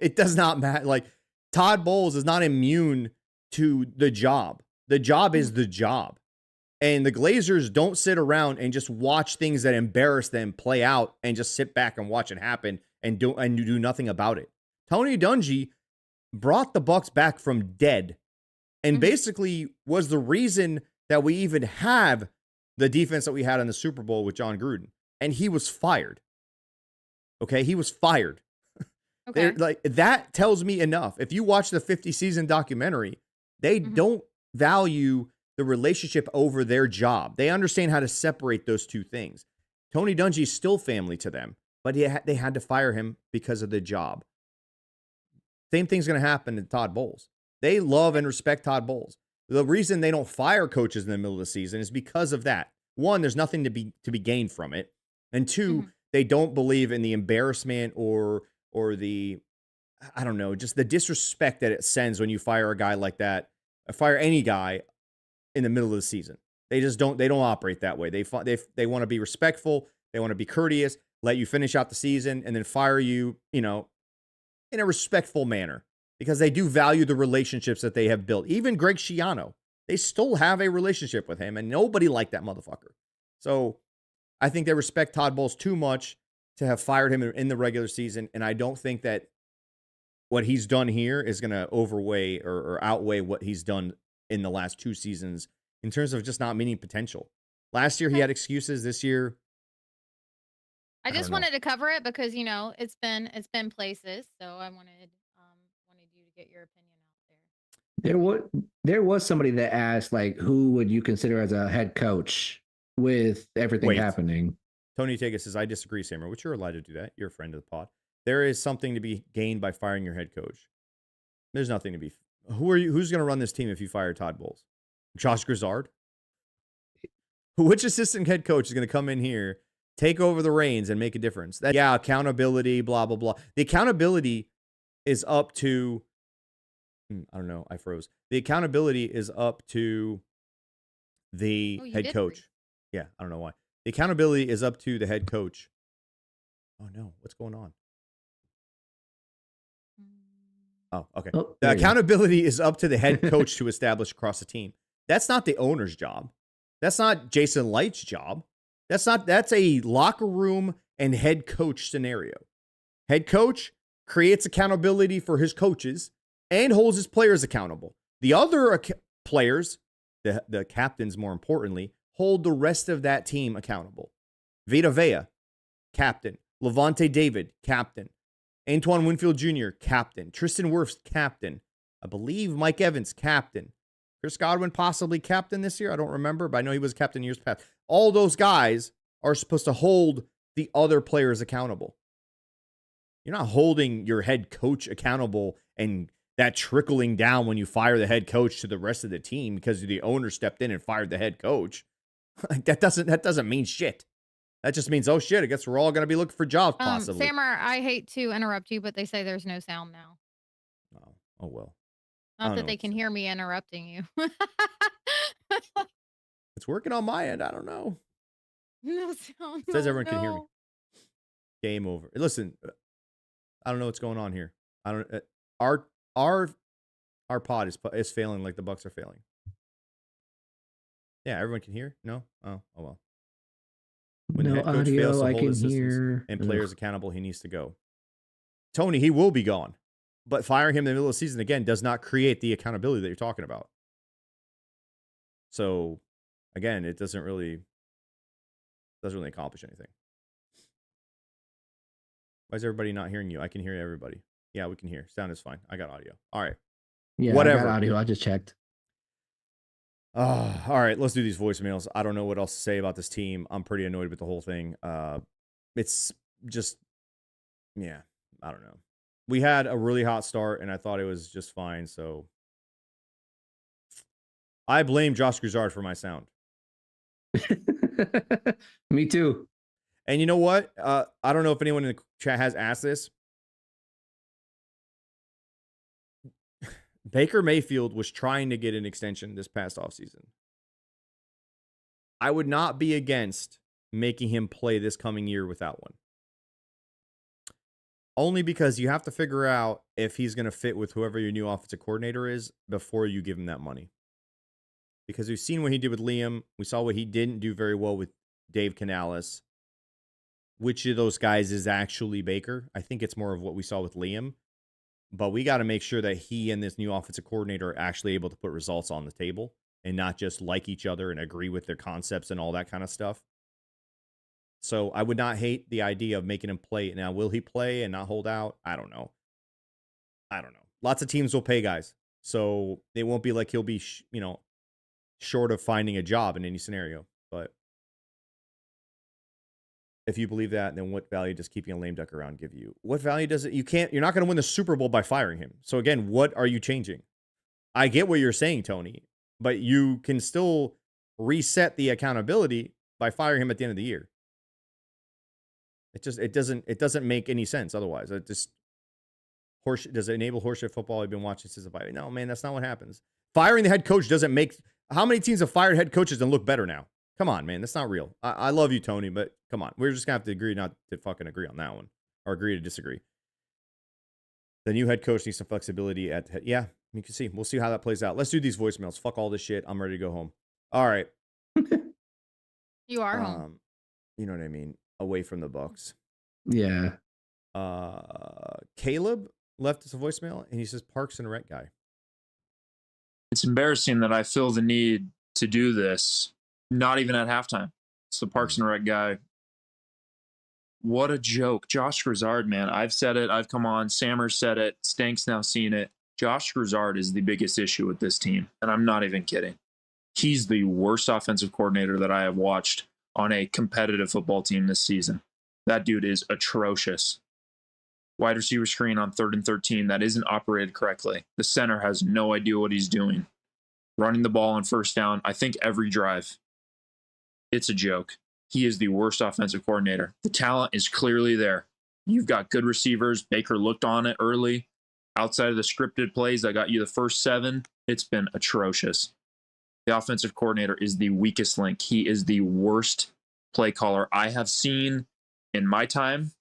It does not matter. Like, Todd Bowles is not immune to the job. The job is the job. And the Glazers don't sit around and just watch things that embarrass them play out and just sit back and watch it happen and do nothing about it. Tony Dungy brought the Bucs back from dead and basically was the reason that we even have the defense that we had in the Super Bowl with John Gruden. And he was fired. Okay, he was fired. Okay. Like, that tells me enough. If you watch the 50 season documentary, they don't value the relationship over their job. They understand how to separate those two things. Tony Dungy is still family to them, but they had to fire him because of the job. Same thing's going to happen to Todd Bowles. They love and respect Todd Bowles. The reason they don't fire coaches in the middle of the season is because of that. One, there's nothing to be gained from it. And two, they don't believe in the embarrassment or the, I don't know, just the disrespect that it sends when you fire a guy like that, or fire any guy in the middle of the season. They just don't operate that way. They want to be respectful. They want to be courteous, let you finish out the season, and then fire you, in a respectful manner, because they do value the relationships that they have built. Even Greg Schiano, they still have a relationship with him, and nobody liked that motherfucker. So I think they respect Todd Bowles too much to have fired him in the regular season, and I don't think that what he's done here is going to overweigh or outweigh what he's done in the last 2 seasons in terms of just not meeting potential. Last year he had excuses. This year, I just wanted to cover it because it's been places, so I wanted you to get your opinion out there. There was somebody that asked, like, who would you consider as a head coach with everything Wait. happening. Tony Tagus says, I disagree, Sammer, which you're allowed to do that. You're a friend of the pod. There is something to be gained by firing your head coach. There's nothing to be. Who's going to run this team if you fire Todd Bowles? Josh Grizzard? Which assistant head coach is going to come in here, take over the reins, and make a difference? Accountability, blah, blah, blah. The accountability is up to, I don't know, I froze. The accountability is up to the head coach. Yeah, I don't know why. The accountability is up to the head coach. Oh, no. What's going on? Oh, okay. The accountability is up to the head coach to establish across the team. That's not the owner's job. That's not Jason Light's job. That's a locker room and head coach scenario. Head coach creates accountability for his coaches and holds his players accountable. The other players, the captains more importantly, hold the rest of that team accountable. Vita Vea, captain. Levante David, captain. Antoine Winfield Jr., captain. Tristan Wirfs, captain. I believe Mike Evans, captain. Chris Godwin, possibly captain this year. I don't remember, but I know he was captain years past. All those guys are supposed to hold the other players accountable. You're not holding your head coach accountable and that trickling down when you fire the head coach to the rest of the team because the owner stepped in and fired the head coach. That doesn't mean shit. That just means, oh shit, I guess we're all going to be looking for jobs possibly. Sammer, I hate to interrupt you, but they say there's no sound now. Oh well. Not that they can hear me interrupting you. It's working on my end. I don't know. No sound. It says everyone can hear me. Game over. Listen, I don't know what's going on here. I don't. Our pod is failing like the Bucs are failing. Yeah, everyone can hear. No. Oh well. When the head coach fails to hold assistants and players accountable, he needs to go. Tony, he will be gone. But firing him in the middle of the season, again, does not create the accountability that you're talking about. So, again, it doesn't really accomplish anything. Why is everybody not hearing you? I can hear everybody. Yeah, we can hear. Sound is fine. I got audio. All right. Yeah, whatever. I got audio. I just checked. All right, let's do these voicemails. I don't know what else to say about this team. I'm pretty annoyed with the whole thing. It's just, yeah, I don't know. We had a really hot start, and I thought it was just fine. So I blame Josh Grizzard for my sound. Me too. And you know what? I don't know if anyone in the chat has asked this. Baker Mayfield was trying to get an extension this past offseason. I would not be against making him play this coming year without one. Only because you have to figure out if he's going to fit with whoever your new offensive coordinator is before you give him that money. Because we've seen what he did with Liam. We saw what he didn't do very well with Dave Canales. Which of those guys is actually Baker? I think it's more of what we saw with Liam. But we got to make sure that he and this new offensive coordinator are actually able to put results on the table and not just like each other and agree with their concepts and all that kind of stuff. So I would not hate the idea of making him play. Now, will he play and not hold out? I don't know. Lots of teams will pay guys. So it won't be like he'll be, short of finding a job in any scenario. But if you believe that, then what value does keeping a lame duck around give you? What value does it? You're not going to win the Super Bowl by firing him. So again, what are you changing? I get what you're saying, Tony, but you can still reset the accountability by firing him at the end of the year. It doesn't make any sense otherwise. Does it enable horseshit football? I've been watching since the fire. No, man, that's not what happens. Firing the head coach doesn't make. How many teams have fired head coaches and look better now? Come on, man. That's not real. I love you, Tony, but come on. We're just going to have to agree not to fucking agree on that one. Or agree to disagree. The new head coach needs some flexibility at the head. Yeah, you can see. We'll see how that plays out. Let's do these voicemails. Fuck all this shit. I'm ready to go home. All right. You are home. You know what I mean? Away from the Bucs. Yeah. Caleb left us a voicemail, and he says, Parks and Rec guy. It's embarrassing that I feel the need to do this. Not even at halftime. It's the Parks and Rec guy. What a joke. Josh Grizzard, man. I've said it. I've come on. Sammer said it. Stank's now seen it. Josh Grizzard is the biggest issue with this team. And I'm not even kidding. He's the worst offensive coordinator that I have watched on a competitive football team this season. That dude is atrocious. Wide receiver screen on 3rd and 13 that isn't operated correctly. The center has no idea what he's doing. Running the ball on 1st down, I think every drive. It's a joke. He is the worst offensive coordinator. The talent is clearly there. You've got good receivers. Baker looked on it early. Outside of the scripted plays that got you the first 7, it's been atrocious. The offensive coordinator is the weakest link. He is the worst play caller I have seen in my time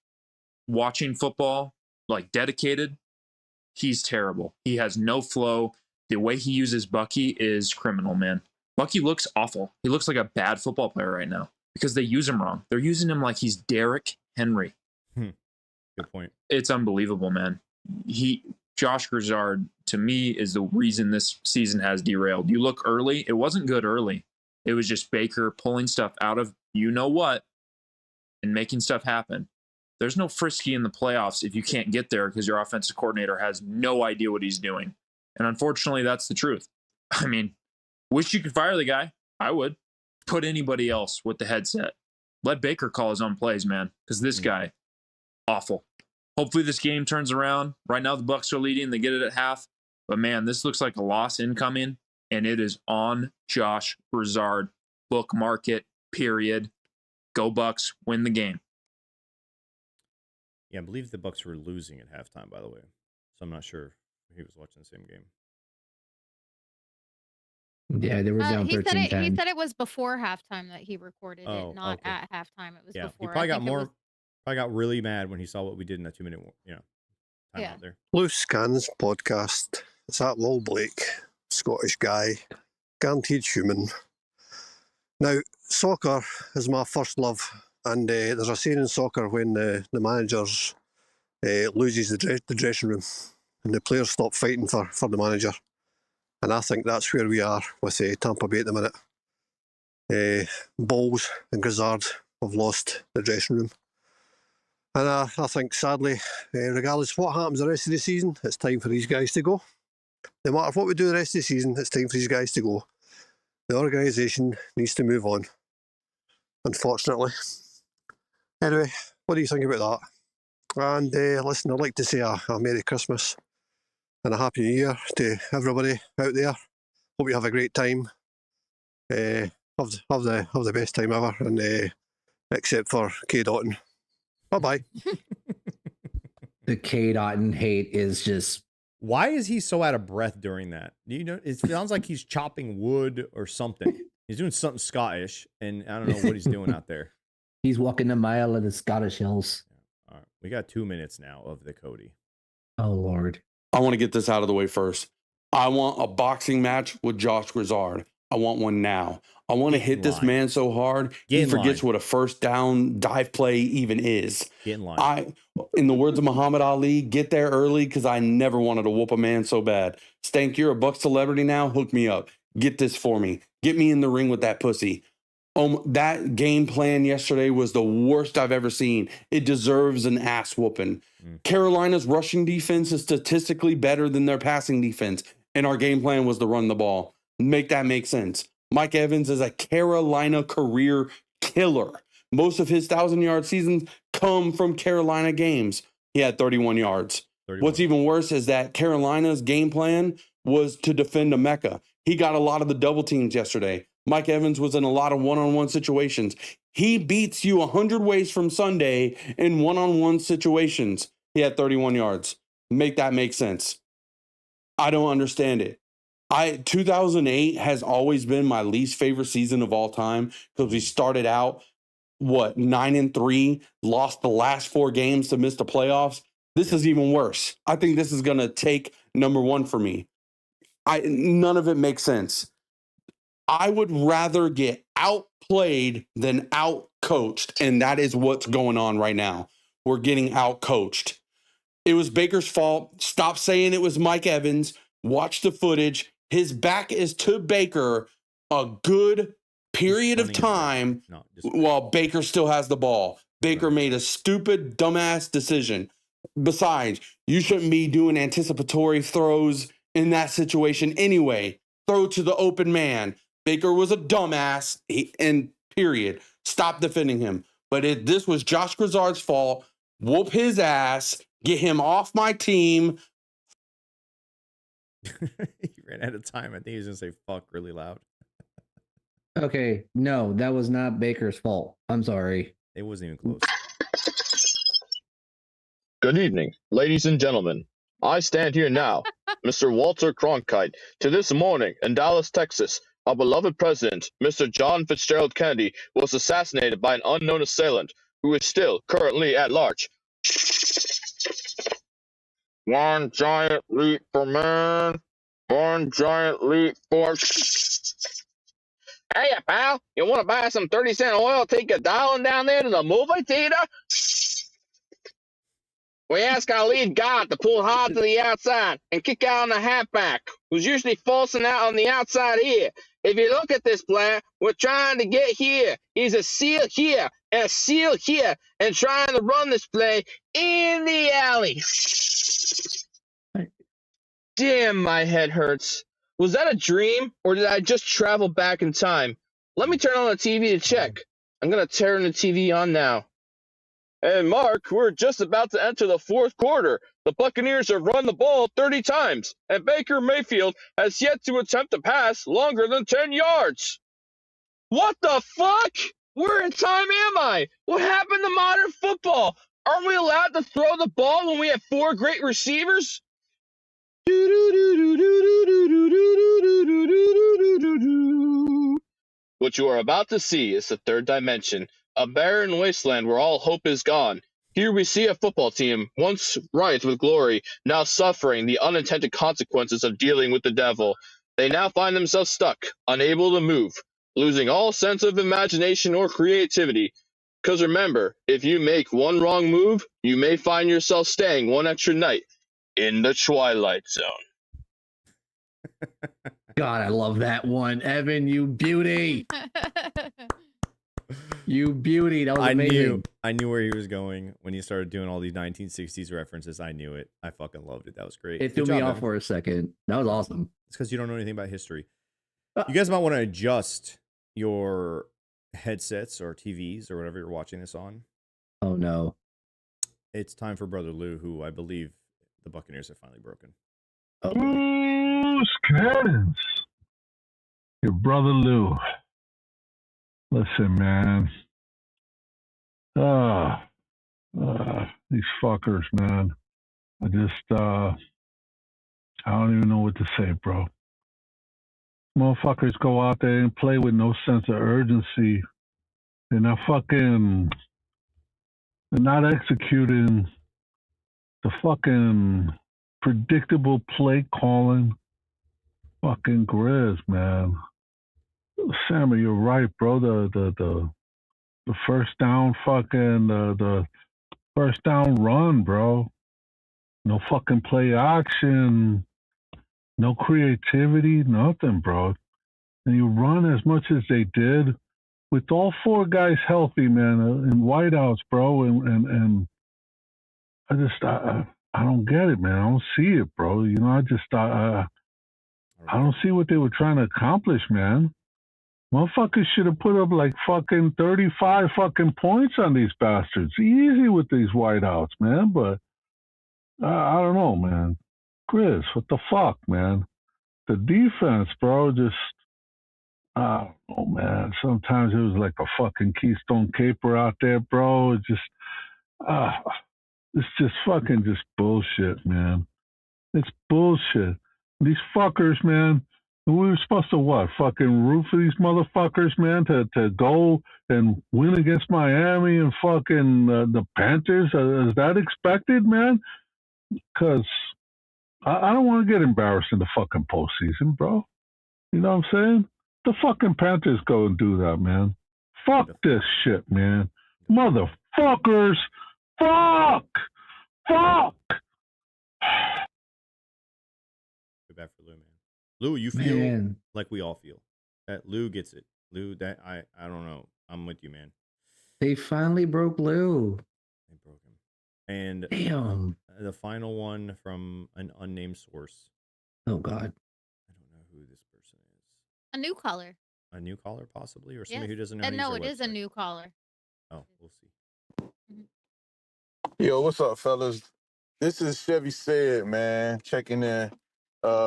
watching football, like dedicated. He's terrible. He has no flow. The way he uses Bucky is criminal, man. Bucky looks awful. He looks like a bad football player right now because they use him wrong. They're using him like he's Derrick Henry. Good point. It's unbelievable, man. Josh Grizzard, to me, is the reason this season has derailed. You look early, it wasn't good early. It was just Baker pulling stuff out of you know what and making stuff happen. There's no frisky in the playoffs if you can't get there because your offensive coordinator has no idea what he's doing. And unfortunately, that's the truth. I mean, wish you could fire the guy. I would. Put anybody else with the headset. Let Baker call his own plays, man, because this guy, awful. Hopefully this game turns around. Right now the Bucs are leading. They get it at half. But, man, this looks like a loss incoming, and it is on Josh Grizzard. Bookmark it, period. Go Bucs. Win the game. Yeah, I believe the Bucs were losing at halftime, by the way. So I'm not sure if he was watching the same game. Yeah, they were down 13-10. He said it was before halftime that he recorded it, not okay. at halftime. It was Yeah, before. he probably got really mad when he saw what we did in that 2-minute, time out there. Loose Cannons podcast. It's that Will Blake, Scottish guy, guaranteed human. Now, soccer is my first love, and there's a saying in soccer when the managers loses the dressing room and the players stop fighting for the manager. And I think that's where we are with Tampa Bay at the minute. Bowles and Glazer have lost the dressing room. And I think, sadly, regardless of what happens the rest of the season, it's time for these guys to go. No matter what we do the rest of the season, it's time for these guys to go. The organisation needs to move on, unfortunately. Anyway, what do you think about that? And listen, I'd like to say a Merry Christmas and a Happy New Year to everybody out there. Hope you have a great time. Have the best time ever, and except for K. Dotton. Bye-bye. The K. Dotton hate is just... Why is he so out of breath during that? It sounds like he's chopping wood or something. He's doing something Scottish, and I don't know what he's doing out there. He's walking a mile in the Scottish hills. All right, we got 2 minutes now of the Cody. Oh, Lord. I want to get this out of the way first. I want a boxing match with Josh Grizzard. I want one now. I want to hit this man so hard he forgets what a first down dive play even is. Get in line. In the words of Muhammad Ali, get there early because I never wanted to whoop a man so bad. Stank, you're a Bucs celebrity now. Hook me up. Get this for me. Get me in the ring with that pussy. That game plan yesterday was the worst I've ever seen. It deserves an ass whooping. Carolina's rushing defense is statistically better than their passing defense, and our game plan was to run the ball. Make that make sense. Mike Evans is a Carolina career killer. Most of his 1,000-yard seasons come from Carolina games. He had 31 yards. 31. What's even worse is that Carolina's game plan was to defend a Mecca. He got a lot of the double teams yesterday. Mike Evans was in a lot of one-on-one situations. He beats you 100 ways from Sunday in one-on-one situations. He had 31 yards. Make that make sense. I don't understand it. 2008 has always been my least favorite season of all time because we started out, 9-3, lost the last 4 games to miss the playoffs. This is even worse. I think this is going to take number 1 for me. None of it makes sense. I would rather get outplayed than outcoached, and that is what's going on right now. We're getting outcoached. It was Baker's fault. Stop saying it was Mike Evans. Watch the footage. His back is to Baker a good period of time while Baker still has the ball. Baker made a stupid, dumbass decision. Besides, you shouldn't be doing anticipatory throws in that situation anyway. Throw to the open man. Baker was a dumbass, and period. Stop defending him. But this was Josh Grizzard's fault. Whoop his ass. Get him off my team. He ran out of time. I think he was going to say fuck really loud. Okay, no, that was not Baker's fault. I'm sorry. It wasn't even close. Good evening, ladies and gentlemen. I stand here now, Mr. Walter Cronkite, to this morning in Dallas, Texas. Our beloved president, Mr. John Fitzgerald Kennedy, was assassinated by an unknown assailant who is still currently at large. One giant leap for man, one giant leap for... Hey, pal, you want to buy some 30-cent oil, take a dialing down there to the movie theater? We ask our lead guard to pull hard to the outside and kick out on the halfback, who's usually forcing out on the outside here. If you look at this player, we're trying to get here. He's a seal here and a seal here and trying to run this play in the alley. Damn, my head hurts. Was that a dream or did I just travel back in time? Let me turn on the TV to check. I'm going to turn the TV on now. And Mark, we're just about to enter the fourth quarter. The Buccaneers have run the ball 30 times, and Baker Mayfield has yet to attempt a pass longer than 10 yards. What the fuck? Where in time am I? What happened to modern football? Aren't we allowed to throw the ball when we have four great receivers? What you are about to see is the third dimension. A barren wasteland where all hope is gone. Here we see a football team, once rife with glory, now suffering the unintended consequences of dealing with the devil. They now find themselves stuck, unable to move, losing all sense of imagination or creativity. Because remember, if you make one wrong move, you may find yourself staying one extra night in the Twilight Zone. God, I love that one. Evan, you beauty. You beauty. That was amazing. I knew where he was going when he started doing all these 1960s references. I knew it. I fucking loved it. That was great. It threw me off for a second. That was awesome. It's because you don't know anything about history. You guys might want to adjust your headsets or TVs or whatever you're watching this on. Oh, no. It's time for Brother Lou, who I believe the Buccaneers have finally broken. Loose cannons. Your brother Lou. Listen, man. These fuckers, man. I don't even know what to say, bro. Motherfuckers go out there and play with no sense of urgency. They're not executing the fucking predictable play calling. Fucking Grizz, man. Sammy, you're right, bro. The first down fucking the first down run, bro. No fucking play action. No creativity, nothing, bro. And you run as much as they did with all four guys healthy, man, in wideouts, bro. And I don't get it, man. I don't see it, bro. You know, I don't see what they were trying to accomplish, man. Motherfuckers should have put up like fucking 35 fucking points on these bastards. Easy with these wideouts, man. But I don't know, man. Chris, what the fuck, man? The defense, bro, just, I don't know, man. Sometimes it was like a fucking Keystone Caper out there, bro. It's just fucking just bullshit, man. It's bullshit. These fuckers, man, we were supposed to what? Fucking root for these motherfuckers, man, to go and win against Miami and fucking the Panthers? Is that expected, man? Because I don't want to get embarrassed in the fucking postseason, bro. You know what I'm saying? The fucking Panthers go and do that, man. Fuck this shit, man. Motherfuckers. Fuck. Fuck. Good bad for Lou, man. Lou, you feel like we all feel. That Lou gets it. Lou, that I don't know. I'm with you, man. They finally broke Lou. They broke him. And damn. The final one from an unnamed source. Oh, God. I don't know who this person is. A new caller. a new caller possibly, or somebody who doesn't know how And to use no, our it is a website? new caller. Oh, we'll see. Mhm. Yo, what's up, fellas? This is Chevy Said, man. Checking in.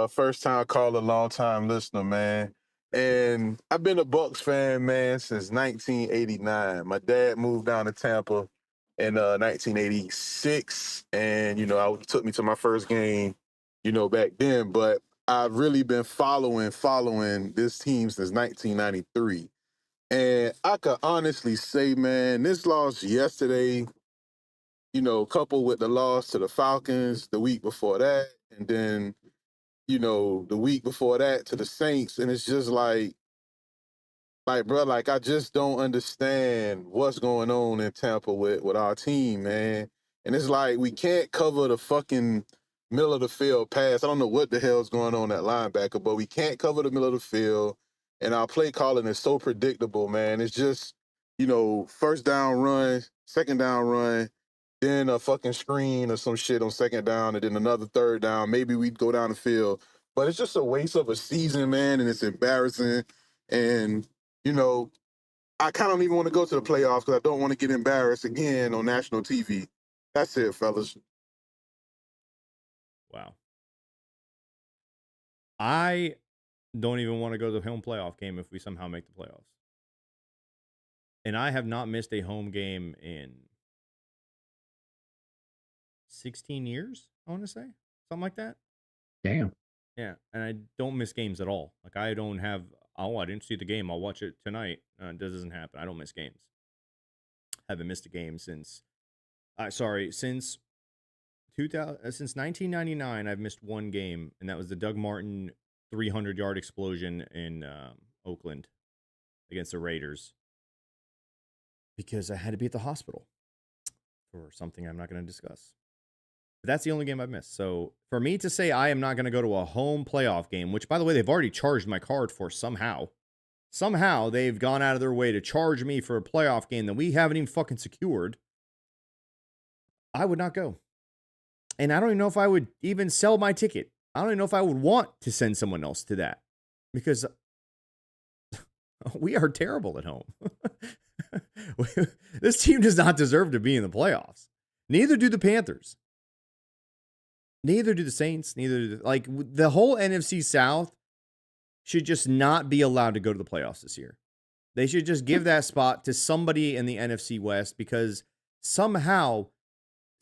First time caller, long time listener, man. And I've been a Bucks fan, man, since 1989. My dad moved down to Tampa in 1986, and took me to my first game, back then. But I've really been following this team since 1993. And I could honestly say, man, this loss yesterday, coupled with the loss to the Falcons the week before that, and then, the week before that to the Saints. And it's just bro, I just don't understand what's going on in Tampa with our team, man. And it's like we can't cover the fucking middle of the field pass. I don't know what the hell's going on at linebacker, but we can't cover the middle of the field. And our play calling is so predictable, man. It's just, first down run, second down run, then a fucking screen or some shit on second down, and then another third down. Maybe we'd go down the field. But it's just a waste of a season, man, and it's embarrassing. And I kind of don't even want to go to the playoffs because I don't want to get embarrassed again on national TV. That's it, fellas. Wow. I don't even want to go to the home playoff game if we somehow make the playoffs. And I have not missed a home game in 16 years, I want to say. Something like that. Damn. Yeah, and I don't miss games at all. Like, I don't have, I didn't see the game, I'll watch it tonight. That doesn't happen. I don't miss games. Haven't missed a game since 1999. I've missed one game, and that was the Doug Martin 300-yard explosion in Oakland against the Raiders, because I had to be at the hospital for something I'm not going to discuss. But that's the only game I've missed. So for me to say I am not going to go to a home playoff game, which, by the way, they've already charged my card for somehow. Somehow they've gone out of their way to charge me for a playoff game that we haven't even fucking secured. I would not go. And I don't even know if I would even sell my ticket. I don't even know if I would want to send someone else to that, because we are terrible at home. This team does not deserve to be in the playoffs. Neither do the Panthers. Neither do the Saints. Neither do the whole NFC South should just not be allowed to go to the playoffs this year. They should just give that spot to somebody in the NFC West, because somehow,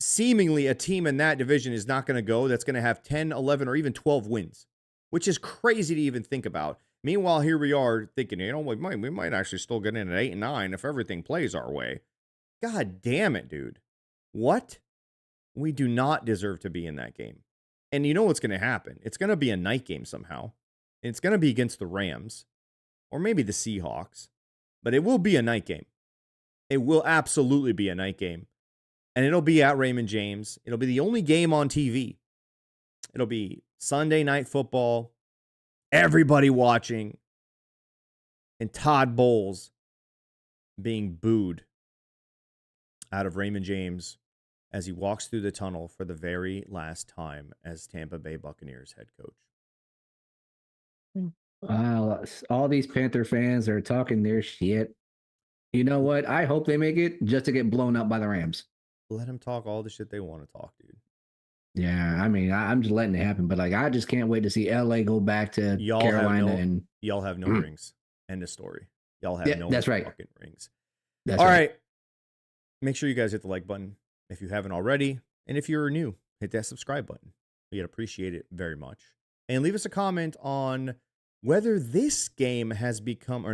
seemingly, a team in that division is not going to go that's going to have 10, 11, or even 12 wins, which is crazy to even think about. Meanwhile, here we are thinking, we might actually still get in at 8 and 9 if everything plays our way. God damn it, dude. What? We do not deserve to be in that game. And you know what's going to happen? It's going to be a night game somehow. It's going to be against the Rams or maybe the Seahawks, but it will be a night game. It will absolutely be a night game. And it'll be at Raymond James. It'll be the only game on TV. It'll be Sunday Night Football, everybody watching, and Todd Bowles being booed out of Raymond James as he walks through the tunnel for the very last time as Tampa Bay Buccaneers head coach. All these Panther fans are talking their shit. You know what? I hope they make it just to get blown up by the Rams. Let them talk all the shit they want to talk, dude. Yeah, I mean, I'm just letting it happen. But I just can't wait to see LA go back to Carolina. Y'all have no rings. End of story. Y'all have no fucking rings. That's all right. Make sure you guys hit the like button if you haven't already. And if you're new, hit that subscribe button. We'd appreciate it very much. And leave us a comment on whether this season has become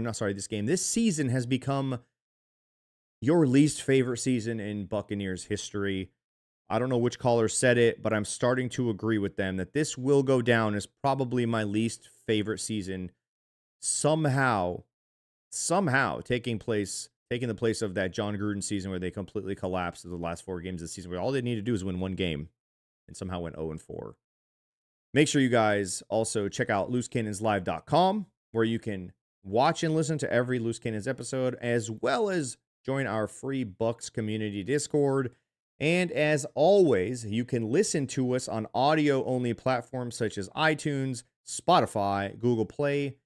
your least favorite season in Buccaneers history. I don't know which caller said it, but I'm starting to agree with them that this will go down as probably my least favorite season, somehow taking the place of that John Gruden season where they completely collapsed in the last 4 games of the season, where all they need to do is win one game, and somehow went 0-4. Make sure you guys also check out loosecannonslive.com, where you can watch and listen to every Loose Cannons episode, as well as join our free Bucs community Discord. And as always, you can listen to us on audio-only platforms such as iTunes, Spotify, Google Play,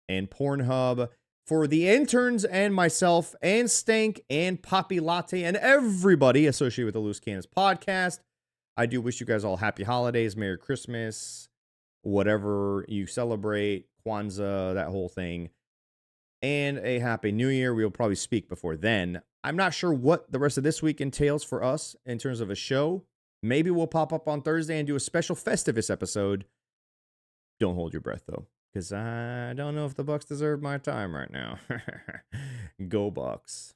and Pornhub. for the interns and myself and Stank and Poppy Latte and everybody associated with the Loose Cannons podcast, I do wish you guys all happy holidays, Merry Christmas, whatever you celebrate, Kwanzaa, that whole thing, and a Happy New Year. We'll probably speak before then. I'm not sure what the rest of this week entails for us in terms of a show. Maybe we'll pop up on Thursday and do a special Festivus episode. Don't hold your breath, though, because I don't know if the Bucs deserve my time right now. Go Bucs.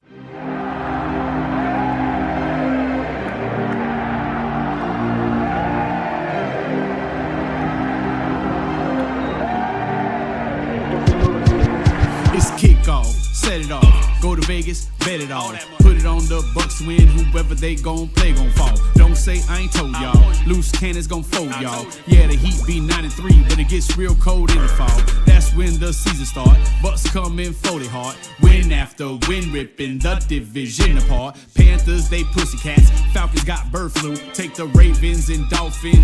It's kickoff, set it off. Go to Vegas, bet it all. Put it on the Bucs win, whoever they gon' play gon' fall. Don't say I ain't told y'all. Loose cannons gon' fold y'all. Yeah, the Heat be 9-3, but it gets real cold in the fall. That's when the season start. Bucs come in 40 hard. Win after win, ripping the division apart. Panthers, they pussycats. Falcons got bird flu. Take the Ravens and Dolphins.